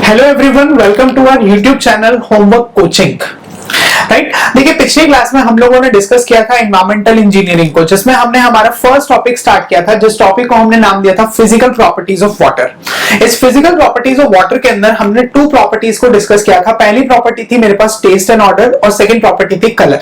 Hello everyone, welcome to our YouTube channel homework coaching. Right, देखिए पिछले class में हम लोगों ने डिस्कस किया था एनवायरमेंटल इंजीनियरिंग को, जिसमें हमने हमारा फर्स्ट टॉपिक स्टार्ट किया था, जिस टॉपिक को हमने नाम दिया था फिजिकल प्रॉपर्टीज ऑफ वाटर। इस फिजिकल प्रॉपर्टीज ऑफ वाटर के अंदर हमने टू प्रॉपर्टीज को डिस्कस किया था। पहली प्रॉपर्टी थी मेरे पास टेस्ट एंड ऑर्डर, और सेकंड प्रॉपर्टी थी कलर।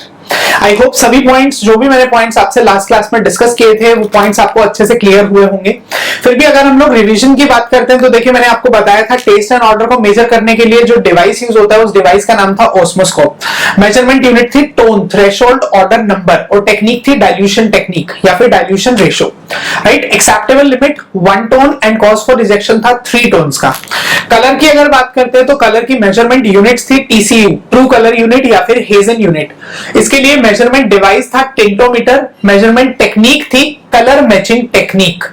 आई होप सभी पॉइंट्स, जो भी मैंने पॉइंट्स आपसे लास्ट क्लास में डिस्कस किए थे, वो पॉइंट्स आपको अच्छे से क्लियर हुए होंगे। फिर भी अगर हम लोग रिवीजन की बात करते हैं तो देखिए मैंने आपको बताया था टेस्ट एंड ऑर्डर को मेजर करने के लिए जो डिवाइस यूज होता है, उस डिवाइस का नाम था ऑस्मोस्कोप। मेजरमेंट यूनिट थी टोन, थ्रेशोल्ड, ऑर्डर, नंबर, और टेक्निक थी डाइल्यूशन टेक्निक या फिर dilution ratio. Right, acceptable limit 1 tone and cause for rejection था 3 टोन्स का। कलर की अगर बात करते हैं तो कलर की मेजरमेंट यूनिट्स थी टीसीयू, ट्रू कलर यूनिट या फिर हेजन यूनिट। इसके लिए मेजरमेंट डिवाइस था टिंटोमीटर। मेजरमेंट टेक्निक थी कलर मैचिंग टेक्निक,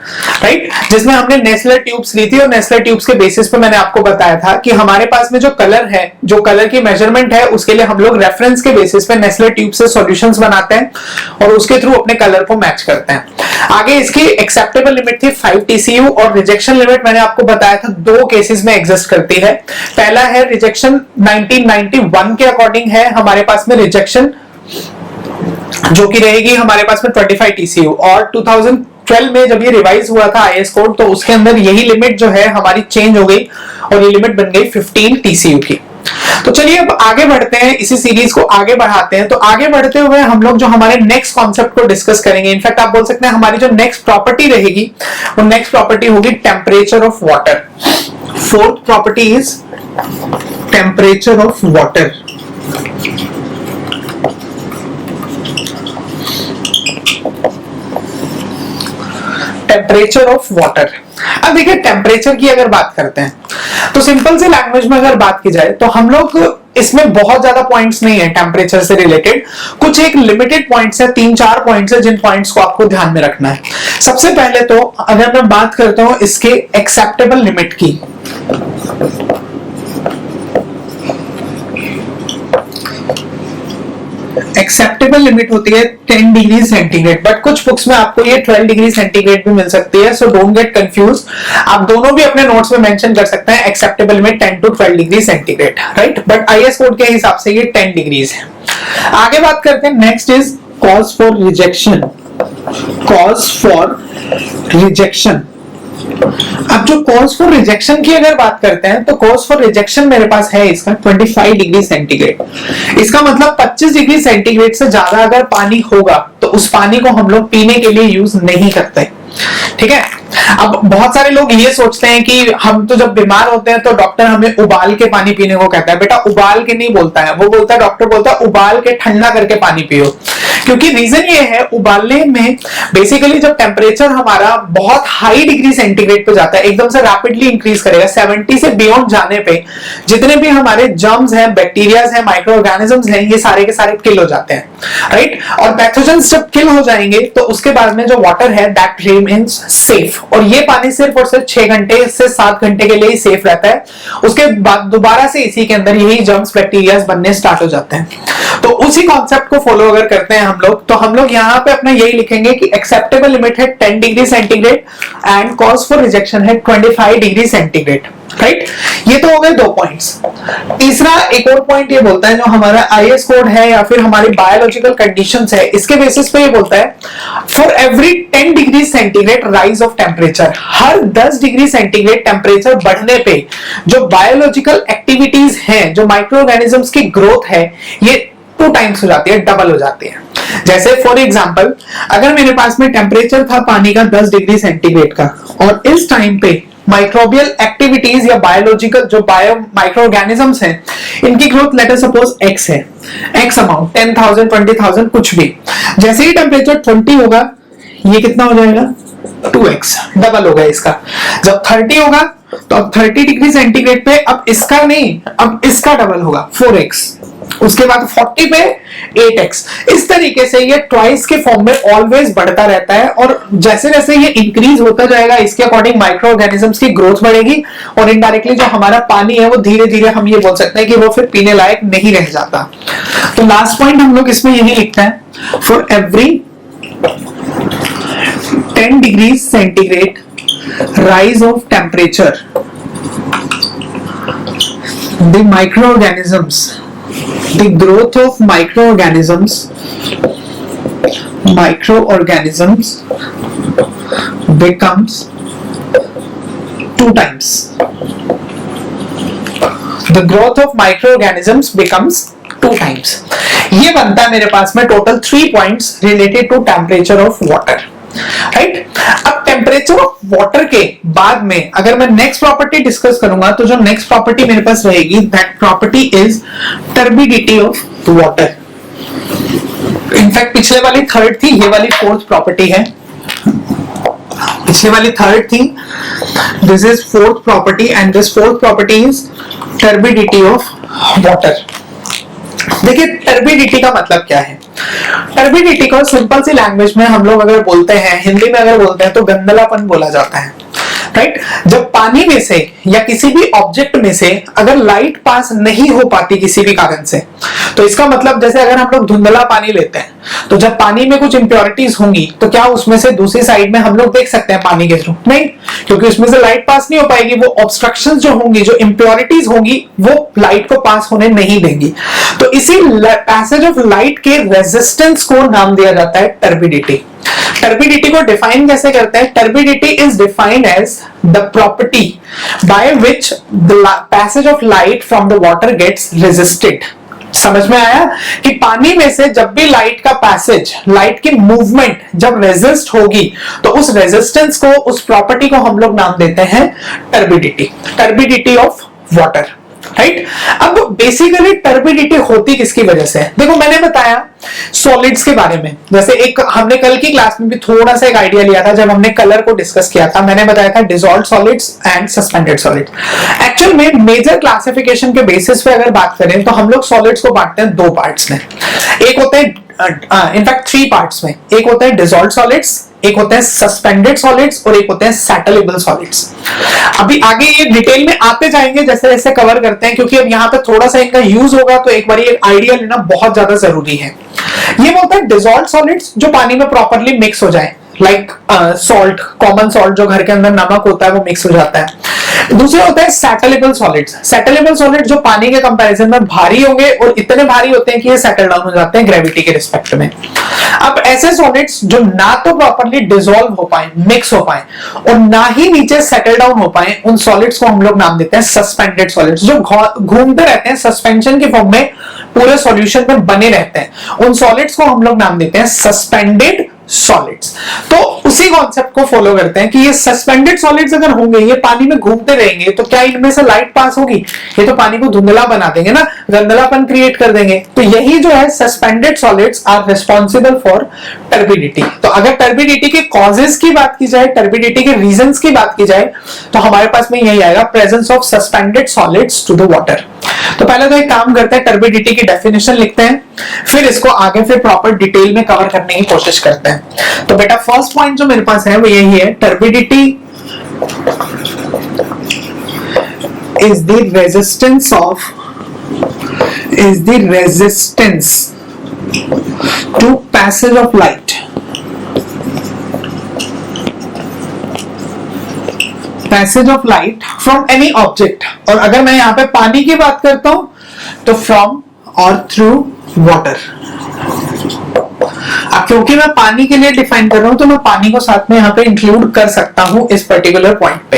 राइट, जिसमें हमने नेस्लर ट्यूब्स ली थी, और नेस्लर ट्यूब्स के बेसिस पे मैंने आपको बताया था कि हमारे पास में जो कलर है, जो कलर की मेजरमेंट है, उसके लिए हम लोग रेफरेंस के बेसिस पे नेस्लर ट्यूब से सॉल्यूशंस बनाते हैं और उसके थ्रू अपने कलर को मैच करते हैं। आगे इसकी एक्सेप्टेबल लिमिट थी 5 टीसीयू, और रिजेक्शन लिमिट मैंने आपको बताया था 2 केसेस में एग्जिस्ट करती है। पहला है रिजेक्शन 1991 के अकॉर्डिंग है हमारे पास में रिजेक्शन, जो कि रहेगी हमारे पास में 25 टीसीयू, और 2012 में जब ये रिवाइज हुआ था आईएस कोड, तो उसके अंदर यही लिमिट जो है हमारी चेंज हो गई और ये लिमिट बन गई 15 टीसीयू की। तो चलिए अब आगे बढ़ते हैं, इसी सीरीज को आगे बढ़ाते हैं। तो आगे बढ़ते हुए हम लोग जो हमारे नेक्स्ट कॉन्सेप्ट को डिस्कस करेंगे, इनफैक्ट आप बोल सकते हैं हमारी जो नेक्स्ट प्रॉपर्टी रहेगी, वो नेक्स्ट प्रॉपर्टी होगी temperature of water. Fourth property is temperature of water. Temperature of water. अब देखिए टेम्परेचर की अगर बात करते हैं तो सिंपल से लैंग्वेज में अगर बात की जाए तो हम लोग इसमें बहुत ज्यादा पॉइंट्स नहीं है टेम्परेचर से रिलेटेड, कुछ एक लिमिटेड पॉइंट्स है, 3-4 पॉइंट्स है, जिन पॉइंट्स को आपको ध्यान में रखना है। सबसे पहले तो अगर मैं बात करता हूं इसके एक्सेप्टेबल लिमिट की, एक्सेप्टेबल लिमिट होती है 10 डिग्री सेंटीग्रेड, बट कुछ बुक्स में आपको ये 12 डिग्री सेंटीग्रेड भी मिल सकती है, सो डोंट गेट कंफ्यूज। आप दोनों भी अपने नोट्स में मेंशन कर सकते हैं, acceptable limit 10 to 12 degree centigrade, right, but IS code के हिसाब से ये 10 डिग्रीज है। आगे बात करते हैं, next is cause for rejection. Cause for rejection. अब जो कॉज फॉर रिजेक्शन की अगर बात करते हैं तो कॉज फॉर रिजेक्शन मेरे पास है इसका 25 डिग्री सेंटीग्रेड। इसका मतलब 25 डिग्री सेंटीग्रेड से ज्यादा अगर पानी होगा तो उस पानी को हम लोग पीने के लिए यूज नहीं करते। ठीक है, अब बहुत सारे लोग ये सोचते हैं कि हम तो जब बीमार होते हैं तो डॉक्टर हमें उबाल के पानी पीने को कहता है। बेटा उबाल के नहीं बोलता है, वो बोलता है, डॉक्टर बोलता है उबाल के ठंडा करके पानी पियो। क्योंकि रीजन ये है, उबालने में बेसिकली जब टेम्परेचर हमारा बहुत हाई डिग्री सेंटीग्रेड पे जाता है, एकदम से रैपिडली इंक्रीज करेगा, 70 से बियॉन्ड जाने पे जितने भी हमारे जर्म्स हैं, बैक्टीरियाज हैं, माइक्रो ऑर्गेनिजम्स हैं, ये सारे के सारे किल हो जाते हैं, राइट। और पैथोजेंस जब किल हो जाएंगे तो उसके बाद में जो वाटर है दैट रिमेन्स सेफ, और ये पानी सिर्फ और सिर्फ 6 घंटे से 7 घंटे के लिए ही सेफ रहता है। उसके बाद दोबारा से इसी के अंदर यही जर्म्स बैक्टीरियाज बनने स्टार्ट हो जाते हैं। तो उसी कॉन्सेप्ट को फॉलो अगर करते हैं हम लोग, तो हम लोग यहाँ पे अपना यही लिखेंगे कि एक्सेप्टेबल लिमिट है 10 degree centigrade and cause for rejection है 25 डिग्री सेंटीग्रेड, राइट। ये तो हो गए 2 पॉइंट्स। तीसरा एक और पॉइंट ये बोलता है, जो हमारा आईएस कोड है या फिर हमारी बायोलॉजिकल कंडीशंस है, इसके बेसिस पे ये बोलता है for every 10 degree centigrade rise of temperature, her 10 degree centigrade temperature बढ़ने पे जो बायोलॉजिकल एक्टिविटीज हैं, जो माइक्रो ऑर्गेनिजम्स की ग्रोथ है, ये 2 टाइम्स हो जाती है, डबल हो जाती है। जैसे फॉर एग्जांपल अगर मेरे पास में टेम्परेचर था पानी का 10 डिग्री सेंटीग्रेड का, और इस टाइम पे माइक्रोबियल एक्टिविटीज या बायोलॉजिकल जो माइक्रो ऑर्गेनिजम्स हैं, इनकी growth let us suppose x है, x अमाउंट 10,000 20,000 कुछ भी, जैसे ही टेम्परेचर 20 होगा ये कितना हो जाएगा 2x, डबल होगा इसका। जब 30 होगा तो अब 30 डिग्री सेंटीग्रेड पे अब इसका नहीं, अब इसका डबल होगा 4x, उसके बाद 40 पे 8x। इस तरीके से ये ट्वाइस के फॉर्म में ऑलवेज बढ़ता रहता है, और जैसे जैसे ये इंक्रीज होता जाएगा इसके अकॉर्डिंग माइक्रो ऑर्गेनिजम्स की ग्रोथ बढ़ेगी, और इनडायरेक्टली जो हमारा पानी है वो धीरे धीरे हम ये बोल सकते हैं कि वो फिर पीने लायक नहीं रह जाता। तो लास्ट पॉइंट हम लोग इसमें यही लिखते हैं, for every 10 degrees centigrade rise of temperature the microorganisms, the growth of microorganisms becomes 2 times. The growth of microorganisms becomes 2 times. ये बनता है मेरे पास में total 3 points related to temperature of water, right. अब टेम्परेचर ऑफ वाटर के बाद में अगर मैं नेक्स्ट प्रॉपर्टी डिस्कस करूंगा तो जो नेक्स्ट प्रॉपर्टी मेरे पास रहेगी, that property is turbidity of water. In fact पिछले वाली थर्ड थी, ये वाली फोर्थ प्रॉपर्टी है। पिछले वाली थर्ड थी, this is fourth property and this fourth property is turbidity of water. देखिए टर्बिडिटी का मतलब क्या है। टर्बिडिटी को सिंपल सी लैंग्वेज में हम लोग अगर बोलते हैं, हिंदी में अगर बोलते हैं तो गंदलापन बोला जाता है, राइट। जब पानी में से या किसी भी ऑब्जेक्ट में से अगर लाइट पास नहीं हो पाती किसी भी कारण से, तो इसका मतलब जैसे अगर हम लोग धुंधला पानी लेते हैं तो जब पानी में कुछ इंप्योरिटीज होंगी तो क्या उसमें से दूसरी साइड में हम लोग देख सकते हैं पानी के थ्रू? नहीं, क्योंकि उसमें से लाइट पास नहीं हो पाएगी। वो ऑब्स्ट्रक्शंस जो होंगी, जो इंप्योरिटीज होंगी, वो लाइट को पास होने नहीं देंगी। तो इसी पैसेज ऑफ लाइट के रेजिस्टेंस को नाम दिया जाता है टर्बिडिटी। टर्बिडिटी को डिफाइन कैसे करते हैं? Turbidity is defined as the property by which the passage of light from the water gets resisted. समझ में आया कि पानी में से जब भी लाइट का पैसेज, लाइट की मूवमेंट जब रेजिस्ट होगी तो उस रेजिस्टेंस को, उस प्रॉपर्टी को हम लोग नाम देते हैं turbidity, turbidity of water, right. अब बेसिकली टर्बिडिटी होती किसकी वजह से? देखो मैंने बताया सॉलिड्स के बारे में, जैसे एक हमने कल की क्लास में भी थोड़ा सा एक आइडिया लिया था जब हमने कलर को डिस्कस किया था। मैंने बताया था dissolved solids and suspended solids. Actual में मेजर क्लासिफिकेशन के बेसिस पे अगर बात करें तो हम लोग सॉलिड्स को बांटते हैं 2 पार्ट्स में। एक होते हैं इनफैक्ट 3 पार्ट्स में। एक होता है डिसॉल्व्ड सॉलिड्स, एक होते हैं सस्पेंडेड सॉलिड्स और एक होते हैं सैटलेबल सॉलिड्स। अभी आगे ये डिटेल में आते जाएंगे जैसे जैसे कवर करते हैं, क्योंकि अब यहाँ पे थोड़ा सा इनका यूज होगा तो एक बार ये आइडिया लेना बहुत ज्यादा जरूरी है। ये बोलते हैं डिसॉल्व्ड सॉलिड्स जो पानी में प्रॉपर्ली मिक्स हो जाए, लाइक सॉल्ट, कॉमन सॉल्ट जो घर के अंदर नमक होता है वो मिक्स हो जाता है। दूसरे होता है सैटलेबल सॉलिड्स। सैटलेबल सॉलिड जो पानी के कंपैरिजन में भारी होंगे और इतने भारी होते हैं कि ये सेटल डाउन हो जाते हैं ग्रेविटी के रिस्पेक्ट में। अब ऐसे सॉलिड्स जो ना तो प्रॉपर्ली डिसॉल्व हो पाए, मिक्स हो पाए, और ना ही नीचे सेटल डाउन हो पाए, उन सॉलिड्स को हम लोग नाम देते हैं सस्पेंडेड सॉलिड्स। जो घूमते रहते हैं सस्पेंशन के फॉर्म में, पूरे सॉल्यूशन में बने रहते हैं, उन सॉलिड्स को हम लोग नाम देते हैं सस्पेंडेड सॉलिड्स। तो उसी कॉन्सेप्ट को फॉलो करते हैं कि ये सस्पेंडेड सॉलिड्स अगर होंगे, ये पानी में घूमते रहेंगे, तो क्या इनमें से लाइट पास होगी? ये तो पानी को धुंधला बना देंगे ना, गंदलापन क्रिएट कर देंगे। तो यही जो है suspended solids are responsible for turbidity. तो अगर टर्बिडिटी के कॉजेस की बात की जाए, टर्बिडिटी के रीजंस की बात की जाए, तो हमारे पास में यही आएगा, presence of suspended solids to the water. तो पहले तो एक काम करते हैं, टर्बिडिटी की डेफिनेशन लिखते हैं, फिर इसको आगे फिर प्रॉपर डिटेल में कवर करने की कोशिश करते हैं। तो बेटा फर्स्ट पॉइंट जो मेरे पास है वो यही है, turbidity is the resistance to passage of light, passage of light from any object. और अगर मैं यहां पे पानी की बात करता हूं तो फ्रॉम और थ्रू वाटर। अब क्योंकि मैं पानी के लिए डिफाइन कर रहा हूं तो मैं पानी को साथ में यहाँ पे इंक्लूड कर सकता हूं इस पर्टिकुलर पॉइंट पे,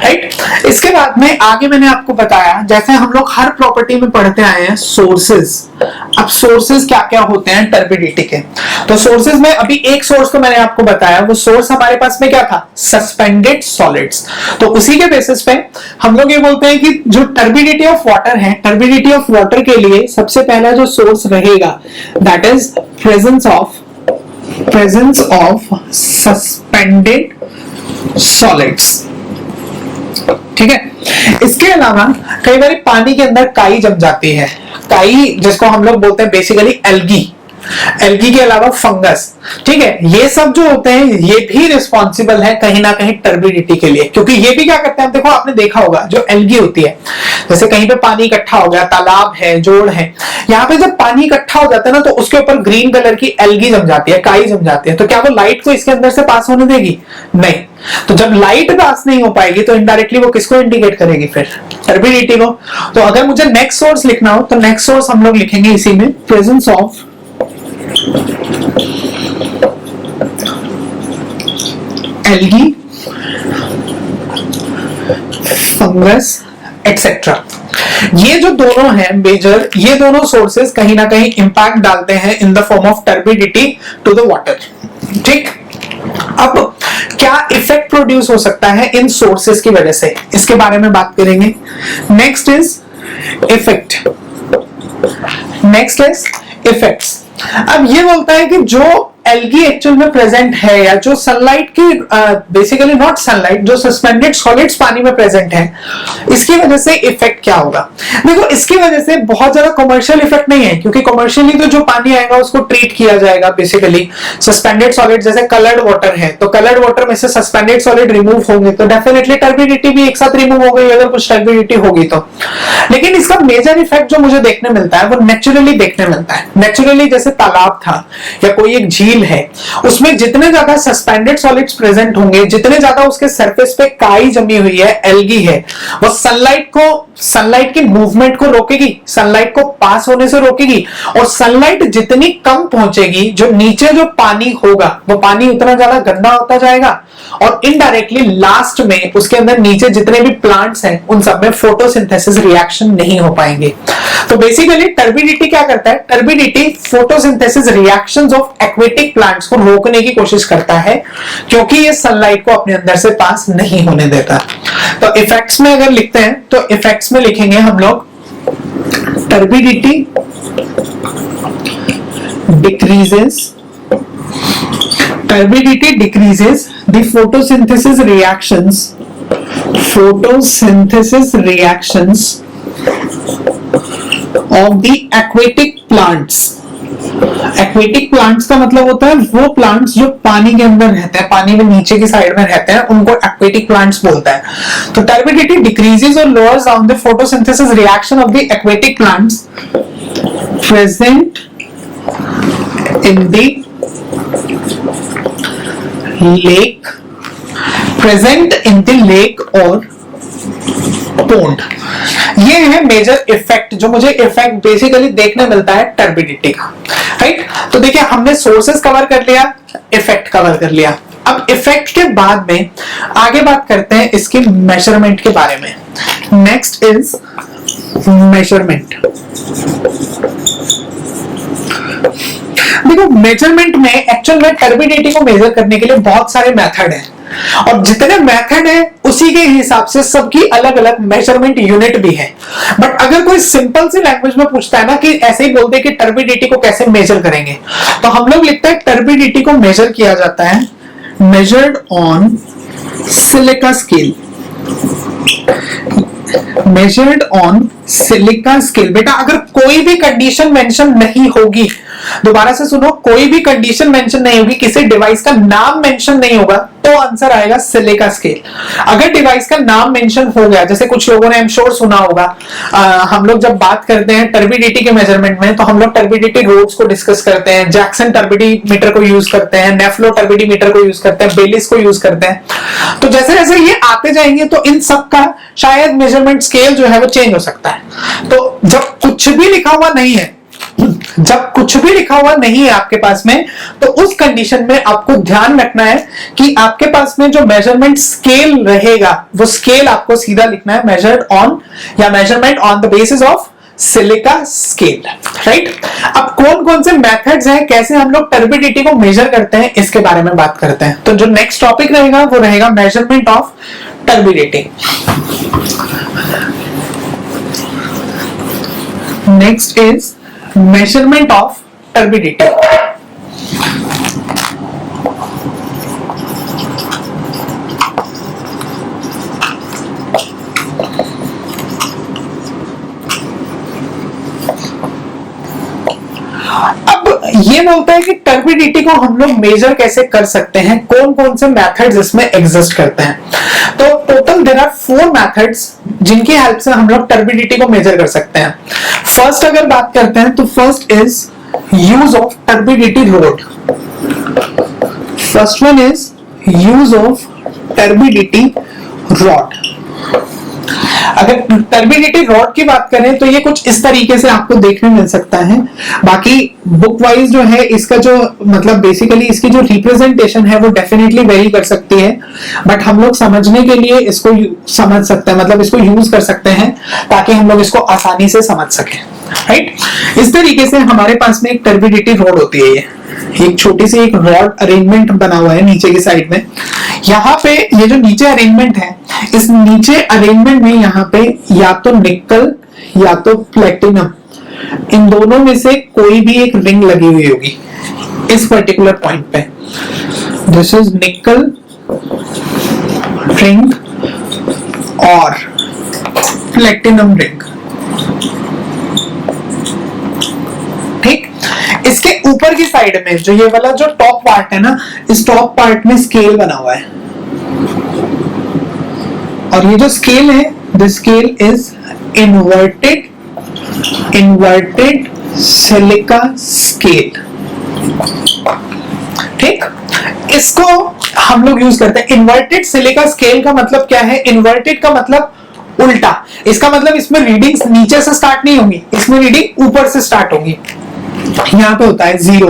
राइट। इसके बाद में आगे मैंने आपको बताया, जैसे हम लोग हर प्रॉपर्टी में पढ़ते आए हैं सोर्सेज। अब सोर्सेज क्या क्या होते हैं टर्बिडिटी के? तो सोर्सेज में अभी एक सोर्स को मैंने आपको बताया, वो सोर्स हमारे पास में क्या था? Suspended solids. तो उसी के बेसिस पे हम लोग ये बोलते हैं कि जो टर्बिडिटी ऑफ वाटर है, टर्बिडिटी ऑफ वाटर के लिए सबसे पहला जो सोर्स रहेगा that is presence of suspended solids. ठीक है। इसके अलावा कई बार पानी के अंदर काई जम जाती है, काई जिसको हम लोग बोलते हैं बेसिकली एल्गी, एल्गी के अलावा फंगस, ठीक है, ये सब जो होते हैं ये भी रिस्पॉन्सिबल है कहीं ना कहीं टर्बिडिटी के लिए, क्योंकि ये भी क्या करते हैं, देखो आपने देखा होगा जो एल्गी होती है, जैसे कहीं पे पानी इकट्ठा हो गया, तालाब है, जोड़ है, यहाँ पे जब पानी इकट्ठा हो जाता है ना तो उसके ऊपर ग्रीन कलर की एल्गी जम जाती है, काई जम जाती है, तो क्या वो लाइट को इसके अंदर से पास होने देगी? नहीं। तो जब लाइट पास नहीं हो पाएगी तो इनडायरेक्टली वो किसको इंडिकेट करेगी? फिर टर्बिडिटी को। तो अगर मुझे नेक्स्ट सोर्स लिखना हो तो नेक्स्ट सोर्स हम लोग लिखेंगे इसी में, presence of algae, fungus etcetera. ये जो दोनों हैं मेजर, ये दोनों सोर्सेस कहीं ना कहीं इंपैक्ट डालते हैं in the form of turbidity to the water. ठीक, अब क्या इफेक्ट प्रोड्यूस हो सकता है इन सोर्सेस की वजह से, इसके बारे में बात करेंगे। Next is effect, next is effects. अब ये बोलता है कि जो एल्गी एक्चुअल में प्रेजेंट है या जो सनलाइट की बेसिकली नॉट सनलाइट, जो सस्पेंडेड सॉलिड्स पानी में प्रेजेंट है, इसकी वजह से इफेक्ट क्या होगा? देखो इसकी वजह से बहुत ज्यादा कमर्शियल इफेक्ट नहीं है, क्योंकि कमर्शियली तो जो पानी आएगा उसको ट्रीट किया जाएगा। बेसिकली सस्पेंडेड सॉलिड जैसे कलर्ड वाटर है, तो कलर्ड वाटर में से सस्पेंडेड सॉलिड रिमूव होंगे तो डेफिनेटली टर्बिडिटी भी एक साथ रिमूव हो गई, अगर कुछ टर्बिडिटी होगी तो। लेकिन इसका मेजर इफेक्ट जो मुझे देखने मिलता है वो नेचुरली देखने मिलता है। नेचुरली जैसे तालाब था या कोई एक झील है, उसमें जितने ज्यादा सस्पेंडेड सॉलिड्स प्रेजेंट होंगे, जितने ज्यादा उसके सरफेस पे काई जमी हुई है, एल्गी है, वो सनलाइट की मूवमेंट को रोकेगी, सनलाइट को पास होने से रोकेगी, और सनलाइट जितनी कम पहुंचेगी, जो नीचे जो पानी होगा वो पानी उतना ज्यादा गंदा होता जाएगा, और इनडायरेक्टली लास्ट में उसके अंदर नीचे जितने भी प्लांट्स हैं उन सब में फोटोसिंथेसिस रिएक्शन नहीं हो पाएंगे। तो बेसिकली टर्बिडिटी क्या करता है? Turbidity photosynthesis reactions of aquatic plants को रोकने की कोशिश करता है, क्योंकि ये सनलाइट को अपने अंदर से पास नहीं होने देता। तो इफेक्ट्स में अगर लिखते हैं तो इफेक्ट्स में लिखेंगे हम लोग turbidity decreases, turbidity decreases the photosynthesis reactions of the aquatic plants। Aquatic plants का मतलब होता है वो प्लांट्स जो पानी के अंदर रहते हैं, पानी में नीचे की साइड में रहते हैं, उनको एक्वेटिक प्लांट्स बोलता है। तो टर्बिडिटी डिक्रीजेस और lowers down the photosynthesis reaction of the aquatic plants present in the lake, present in the lake और पोंड। ये है मेजर इफेक्ट जो मुझे इफेक्ट बेसिकली देखने मिलता है टर्बिडिटी का, राइट। तो देखिए हमने सोर्सेस कवर कर लिया, इफेक्ट कवर कर लिया। अब इफेक्ट के बाद में आगे बात करते हैं इसके मेजरमेंट के बारे में। Next is measurement. देखो मेजरमेंट में एक्चुअल में टर्बिडिटी को मेजर करने के लिए बहुत सारे मेथड हैं, और जितने मेथड है उसी के हिसाब से सबकी अलग अलग मेजरमेंट यूनिट भी है। बट अगर कोई सिंपल सी लैंग्वेज में पूछता है ना कि ऐसे ही बोलते कि टर्बिडिटी को कैसे मेजर करेंगे, तो हम लोग लिखते हैं टर्बिडिटी को मेजर किया जाता है measured on silica scale, measured on silica scale. बेटा अगर कोई भी कंडीशन मेंशन नहीं होगी, दोबारा से सुनो, कोई भी कंडीशन मेंशन नहीं होगी, किसी डिवाइस का नाम मेंशन नहीं होगा, तो आंसर आएगा सिलिका स्केल। अगर डिवाइस का नाम मेंशन हो गया, जैसे कुछ लोगों ने श्योर सुना होगा, हम लोग जब बात करते हैं टर्बिडिटी के मेजरमेंट में तो हम लोग टर्बिडिटी रोड्स को डिस्कस करते हैं, जैक्सन टर्बिडीमीटर को यूज करते हैं, नेफ्लो टर्बिडीमीटर को यूज करते हैं, बेलिस को यूज करते हैं। तो जैसे जैसे ये आते जाएंगे तो इन सब का शायद मेजरमेंट स्केल जो है वो चेंज हो सकता है। तो जब कुछ भी लिखा हुआ नहीं है, जब कुछ भी लिखा हुआ नहीं है आपके पास में, तो उस कंडीशन में आपको ध्यान रखना है कि आपके पास में जो मेजरमेंट स्केल रहेगा वो स्केल आपको सीधा लिखना है मेजर्ड ऑन या measurement on the basis of silica scale, right. अब कौन कौन से मेथड्स हैं, कैसे हम लोग टर्बिडिटी को मेजर करते हैं, इसके बारे में बात करते हैं। तो जो नेक्स्ट टॉपिक रहेगा वो रहेगा measurement of turbidity. Next is measurement of turbidity। अब ये बोलता है कि टर्बिडिटी को हम लोग मेजर कैसे कर सकते हैं, कौन कौन से मेथड्स इसमें एग्जिस्ट करते हैं। तो टोटल देयर आर 4 मेथड्स जिनकी हेल्प से हम लोग टर्बिडिटी को मेजर कर सकते हैं। फर्स्ट अगर बात करते हैं तो first is use of turbidity rod. First one is use of turbidity rod. अगर टर्बिडिटी रॉड की बात करें तो ये कुछ इस तरीके से आपको देखने मिल सकता है। बाकी बुक वाइज जो है इसका जो मतलब बेसिकली इसकी जो रिप्रेजेंटेशन है वो डेफिनेटली वेरी कर सकती है, बट हम लोग समझने के लिए इसको समझ सकते हैं, मतलब इसको यूज कर सकते हैं ताकि हम लोग इसको आसानी से समझ सकें, राइट। इस तरीके से हमारे पास में एक टर्बिडिटी रॉड होती है। ये एक छोटी सी एक रॉड अरेंजमेंट बना हुआ है नीचे की साइड में। यहाँ पे ये जो नीचे अरेंजमेंट है, इस नीचे अरेंजमेंट में यहाँ पे या तो निकल या तो प्लेटिनम, इन दोनों में से कोई भी एक रिंग लगी हुई होगी इस पर्टिकुलर पॉइंट पे। दिस इज निकल रिंग और प्लेटिनम रिंग, ठीक। इसके ऊपर की साइड में जो ये वाला जो टॉप पार्ट है ना, इस टॉप पार्ट में स्केल बना हुआ है, और ये जो स्केल है, the scale is inverted silica scale, ठीक। इसको हम लोग यूज करते हैं। इन्वर्टेड सिलिका स्केल का मतलब क्या है? इन्वर्टेड का मतलब उल्टा। इसका मतलब इसमें रीडिंग्स नीचे से स्टार्ट नहीं होंगी, इसमें रीडिंग ऊपर से स्टार्ट होगी। यहाँ पे होता है 0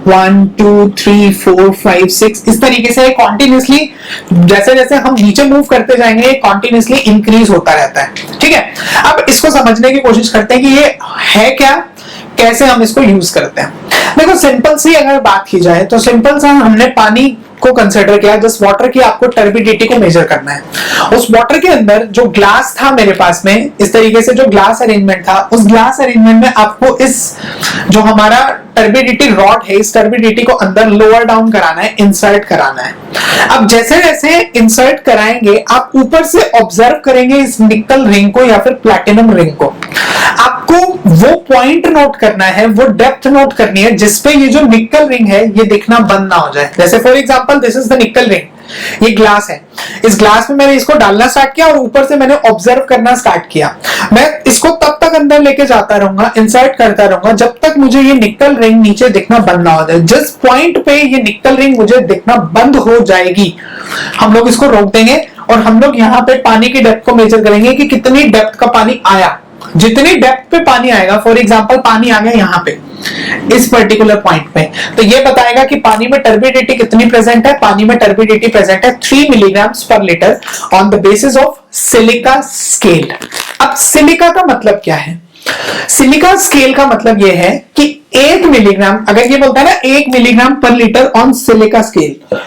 1 2 3 4 5 6, इस तरीके से कॉन्टिन्यूसली जैसे जैसे हम नीचे मूव करते जाएंगे कॉन्टिन्यूसली इंक्रीज होता रहता है, ठीक है। अब इसको समझने की कोशिश करते हैं कि ये है क्या, कैसे हम इसको यूज करते हैं। देखो सिंपल सी अगर बात की जाए तो सिंपल सा हमने पानी को कंसीडर किया, जिस वाटर की आपको टर्बिडिटी को मेजर करना है। उस वाटर के अंदर जो ग्लास था मेरे पास में, इस तरीके से जो ग्लास अरेंजमेंट था, उस ग्लास अरेंजमेंट में आपको इस जो हमारा टर्बिडिटी रॉड है, इस टर्बिडिटी को अंदर लोअर डाउन कराना है, इंसर्ट कराना है। अब जैसे जैसे इंसर्ट कराएंगे आप ऊपर से ऑब्जर्व करेंगे इस निकल रिंग को या फिर प्लैटिनम रिंग को। आपको वो पॉइंट नोट करना है, वो डेप्थ नोट करनी है जिसपे ये जो निकल रिंग है ये दिखना बंद ना हो जाए। जैसे for example this is the निकल रिंग, ये ग्लास है, इस ग्लास में मैंने इसको डालना स्टार्ट किया और ऊपर से मैंने ऑब्जर्व करना स्टार्ट किया। मैं इसको तब तक अंदर लेके जाता रहूंगा, इंसर्ट करता रहूंगा जब तक मुझे ये निकल रिंग नीचे दिखना बंद ना हो जाए। जिस पॉइंट पे ये निकल रिंग मुझे दिखना बंद हो जाएगी हम लोग इसको रोक देंगे और हम लोग यहाँ पे पानी की डेप्थ को मेजर करेंगे कि कितनी डेप्थ का पानी आया। जितनी डेप्थ पे पानी आएगा, फॉर एग्जांपल पानी आ गया यहाँ पे इस पर्टिकुलर पॉइंट पे, तो ये बताएगा कि पानी में टर्बिडिटी कितनी प्रेजेंट है। पानी में टर्बिडिटी प्रेजेंट है 3 मिलीग्राम्स पर litre on the basis of silica scale. अब सिलिका का मतलब क्या है? सिलिका स्केल का मतलब ये है कि 1 मिलीग्राम, अगर ये बोलता है ना 1 मिलीग्राम पर लीटर ऑन सिलिका स्केल,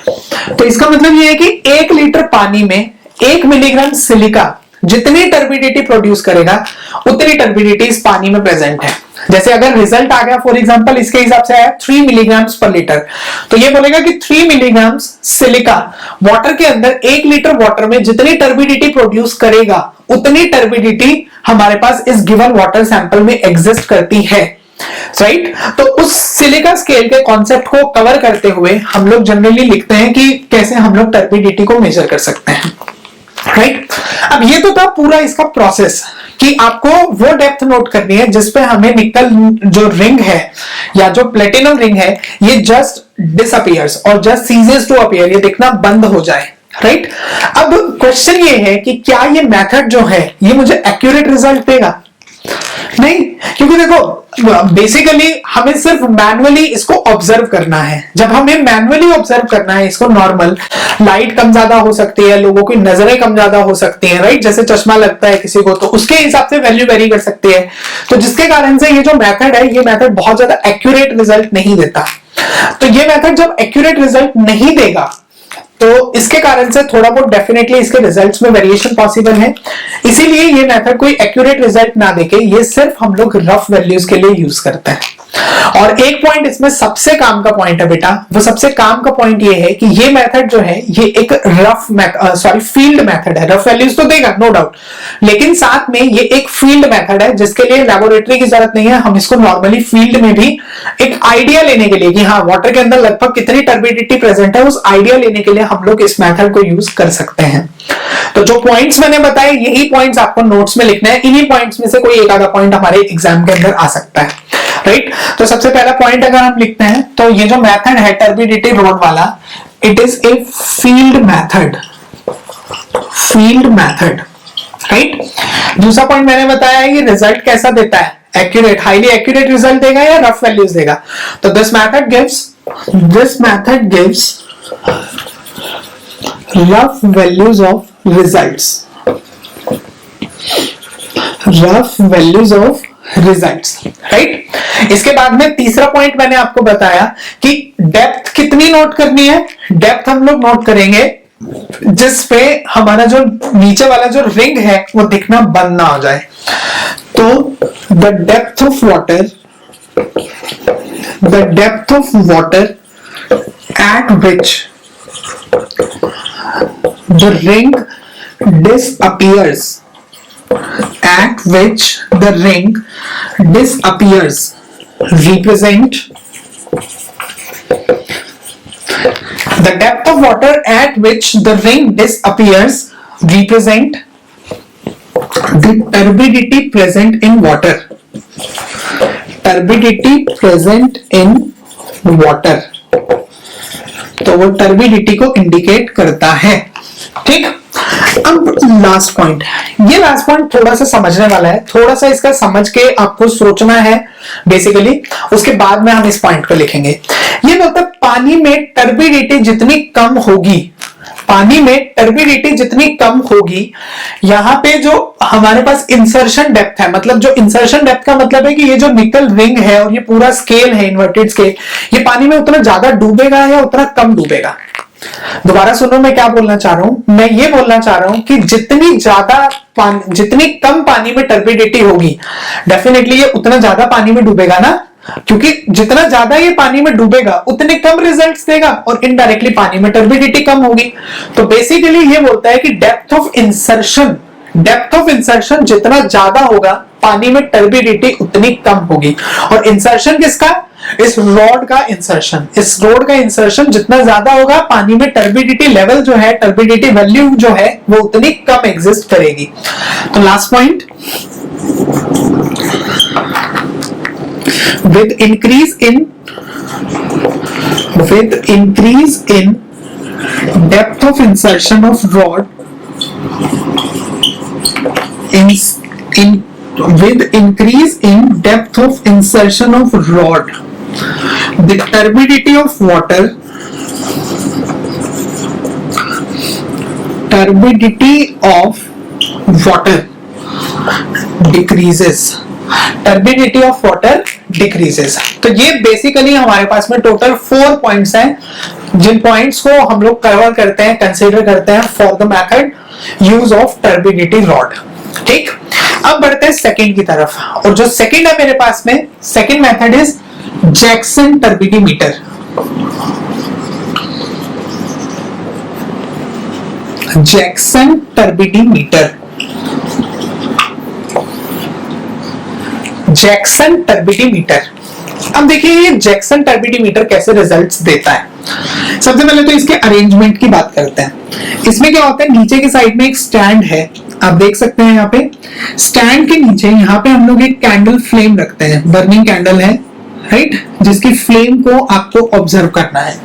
तो इसका मतलब ये है कि 1 लीटर पानी में 1 मिलीग्राम सिलिका जितनी टर्बिडिटी प्रोड्यूस करेगा उतनी टर्बिडिटी इस पानी में प्रेजेंट है। जैसे अगर रिजल्ट आ गया फॉर एग्जांपल इसके हिसाब से आया 3 मिलीग्राम्स पर लीटर, तो ये बोलेगा कि 3 मिलीग्राम्स सिलिका वाटर के अंदर 1 लीटर वाटर में जितनी टर्बिडिटी प्रोड्यूस करेगा उतनी टर्बिडिटी हमारे पास इस गिवन वाटर सैंपल में एग्जिस्ट करती है, राइट। तो उस सिलिका स्केल के कॉन्सेप्ट को कवर करते हुए हम लोग जनरली लिखते हैं कि कैसे हम लोग टर्बिडिटी को मेजर कर सकते हैं, राइट। अब ये तो था पूरा इसका प्रोसेस कि आपको वो डेप्थ नोट करनी है जिसपे हमें निकल जो रिंग है या जो प्लेटिनम रिंग है ये जस्ट डिसअपियर्स और जस्ट सीजेस टू अपीयर, ये दिखना बंद हो जाए, राइट। अब क्वेश्चन ये है कि क्या ये मेथड जो है ये मुझे एक्यूरेट रिजल्ट देगा? नहीं, क्योंकि देखो बेसिकली हमें सिर्फ मैन्युअली इसको ऑब्जर्व करना है। जब हमें मैन्युअली ऑब्जर्व करना है इसको, नॉर्मल लाइट कम ज्यादा हो सकती है, लोगों की नजरें कम ज्यादा हो सकती हैं, राइट। जैसे चश्मा लगता है किसी को तो उसके हिसाब से वैल्यू वेरी कर सकती है, तो जिसके कारण से ये जो मेथड है ये मेथड बहुत ज्यादा एक्यूरेट रिजल्ट नहीं देता। तो ये मेथड जब एक्यूरेट रिजल्ट नहीं देगा तो इसके कारण से थोड़ा बहुत डेफिनेटली इसके रिजल्ट्स में वेरिएशन पॉसिबल है। इसीलिए ये मेथड कोई एक्यूरेट रिजल्ट ना देके ये सिर्फ हम लोग रफ वैल्यूज के लिए यूज करते हैं। और एक पॉइंट इसमें सबसे काम का पॉइंट है बेटा, वो सबसे काम का पॉइंट ये है कि ये मेथड जो है ये एक फील्ड मेथड है। रफ वैल्यूज तो देगा नो डाउट, लेकिन साथ में ये एक फील्ड मेथड है जिसके लिए लेबोरेटरी की जरूरत नहीं है। हम इसको नॉर्मली फील्ड में भी एक आइडिया लेने के लिए कि हाँ वाटर के अंदर लगभग कितनी टर्बिडिटी प्रेजेंट है, उस आइडिया लेने के लिए हम लोग इस मेथड को यूज कर सकते हैं। तो जो पॉइंट्स मैंने बताए यही पॉइंट्स आपको नोट्स में लिखना है। इन्हीं पॉइंट्स में से कोई एक आधा पॉइंट हमारे एग्जाम के अंदर आ सकता है, राइट। तो सबसे पहला पॉइंट अगर हम लिखते हैं तो ये जो मेथड है टर्बिडिटी रोड वाला, it is a field method, right. दूसरा पॉइंट मैंने बताया है ये रिजल्ट कैसा देता है, एक्यूरेट, हाईली एक्यूरेट रिजल्ट देगा या रफ वैल्यूज देगा। तो this method gives rough values of results, right. इसके बाद में तीसरा पॉइंट मैंने आपको बताया कि डेप्थ कितनी नोट करनी है। डेप्थ हम लोग नोट करेंगे जिसपे हमारा जो नीचे वाला जो रिंग है वो दिखना बंद ना हो जाए। तो the depth of water at which the ring disappears represent the depth of water at which the ring disappears represent the turbidity present in water, तो वो टर्बिडिटी को इंडिकेट करता है, ठीक। अब लास्ट पॉइंट, ये लास्ट पॉइंट थोड़ा सा समझने वाला है, थोड़ा सा इसका समझ के आपको सोचना है बेसिकली, उसके बाद में हम इस पॉइंट को लिखेंगे। ये बोलता है पानी में टर्बिडिटी जितनी कम होगी, यहाँ पे जो हमारे पास इंसर्शन डेप्थ है, मतलब जो इंसर्शन डेप्थ का मतलब है कि ये जो निकल रिंग है और ये पूरा स्केल है इन्वर्टेड स्केल, ये पानी में उतना ज्यादा डूबेगा या उतना कम डूबेगा। दोबारा सुनो मैं क्या बोलना चाह रहा हूं, मैं ये बोलना चाह रहा हूं कि जितनी कम पानी में टर्बिडिटी होगी डेफिनेटली ये उतना ज्यादा पानी में डूबेगा ना, क्योंकि जितना ज्यादा ये पानी में डूबेगा उतने कम रिजल्ट्स देगा और इनडायरेक्टली पानी में टर्बिडिटी कम होगी। तो बेसिकली ये बोलता है कि डेप्थ ऑफ इंसर्शन जितना ज्यादा होगा पानी में टर्बिडिटी उतनी कम होगी। और इंसर्शन किसका, इस रॉड का इंसर्शन जितना ज्यादा होगा पानी में टर्बिडिटी लेवल जो है, टर्बिडिटी वैल्यू जो है वो उतनी कम एग्जिस्ट करेगी। तो last point, with increase in depth of insertion of rod with increase in depth of insertion of rod, the turbidity of water decreases। तो ये बेसिकली हमारे पास में टोटल 4 पॉइंट्स हैं, जिन पॉइंट्स को हम लोग कवर करते हैं, कंसीडर करते हैं for the method use of turbidity rod, ठीक। अब बढ़ते हैं सेकंड की तरफ, और जो सेकंड है मेरे पास में, second method is Jackson turbidimeter. Jackson turbidimeter. अब देखिए ये जैक्सन टर्बिडीमीटर कैसे रिजल्ट्स देता है। सबसे पहले तो इसके अरेंजमेंट की बात करते हैं। इसमें क्या होता है, नीचे की साइड में एक स्टैंड है, आप देख सकते हैं यहाँ पे स्टैंड के नीचे यहाँ पे हम लोग एक कैंडल फ्लेम रखते हैं, बर्निंग कैंडल है, राइट, जिसकी फ्लेम को आपको ऑब्जर्व करना है।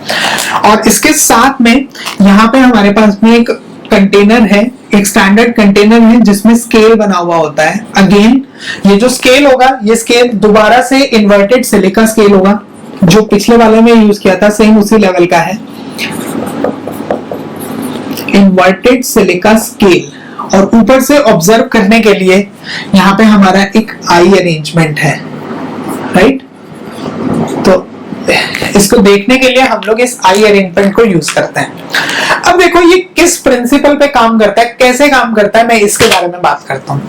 और इसके साथ में यहाँ पे हमारे पास में एक कंटेनर है, एक स्टैंडर्ड कंटेनर है जिसमें स्केल बना हुआ होता है। अगेन ये जो स्केल होगा, ये स्केल दोबारा से इन्वर्टेड सिलिका स्केल होगा, जो पिछले वाले में यूज किया था सेम उसी लेवल का है, इन्वर्टेड सिलिका स्केल। और ऊपर से ऑब्जर्व करने के लिए यहाँ पे हमारा एक आई अरेंजमेंट है, राइट। तो इसको देखने के लिए हम लोग इस आई अरेंजमेंट को यूज करते हैं। अब देखो ये किस प्रिंसिपल पे काम करता है, कैसे काम करता है, मैं इसके बारे में बात करता हूँ।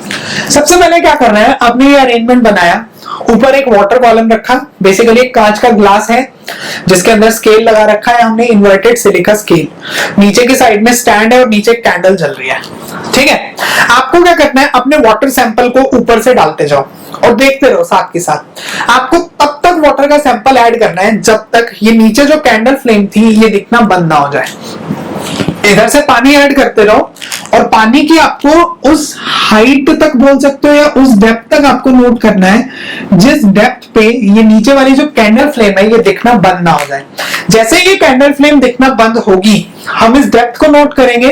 सबसे पहले क्या करना है, आपने ये अरेंजमेंट बनाया ऊपर एक वाटर कॉलम रखा, बेसिकली एक कांच का ग्लास है जिसके अंदर स्केल लगा रखा है हमने, इन्वर्टेड सिलिका स्केल। नीचे की साइड में स्टैंड है और नीचे कैंडल जल रही है। ठीक है, आपको क्या करना है, अपने वाटर सैंपल को ऊपर से डालते जाओ और देखते रहो साथ के साथ। आपको तब तक वाटर का सैंपल ऐड करना है जब तक ये नीचे जो कैंडल फ्लेम थी ये दिखना बंद ना हो जाए। इधर से पानी ऐड करते रहो और पानी की आपको उस हाइट तक बोल सकते हो या उस डेप्थ तक आपको नोट करना है जिस डेप्थ पे ये नीचे वाली जो कैंडल फ्लेम है ये दिखना बंद ना हो जाए। जैसे ये कैंडल फ्लेम दिखना बंद होगी हम इस डेप्थ को नोट करेंगे।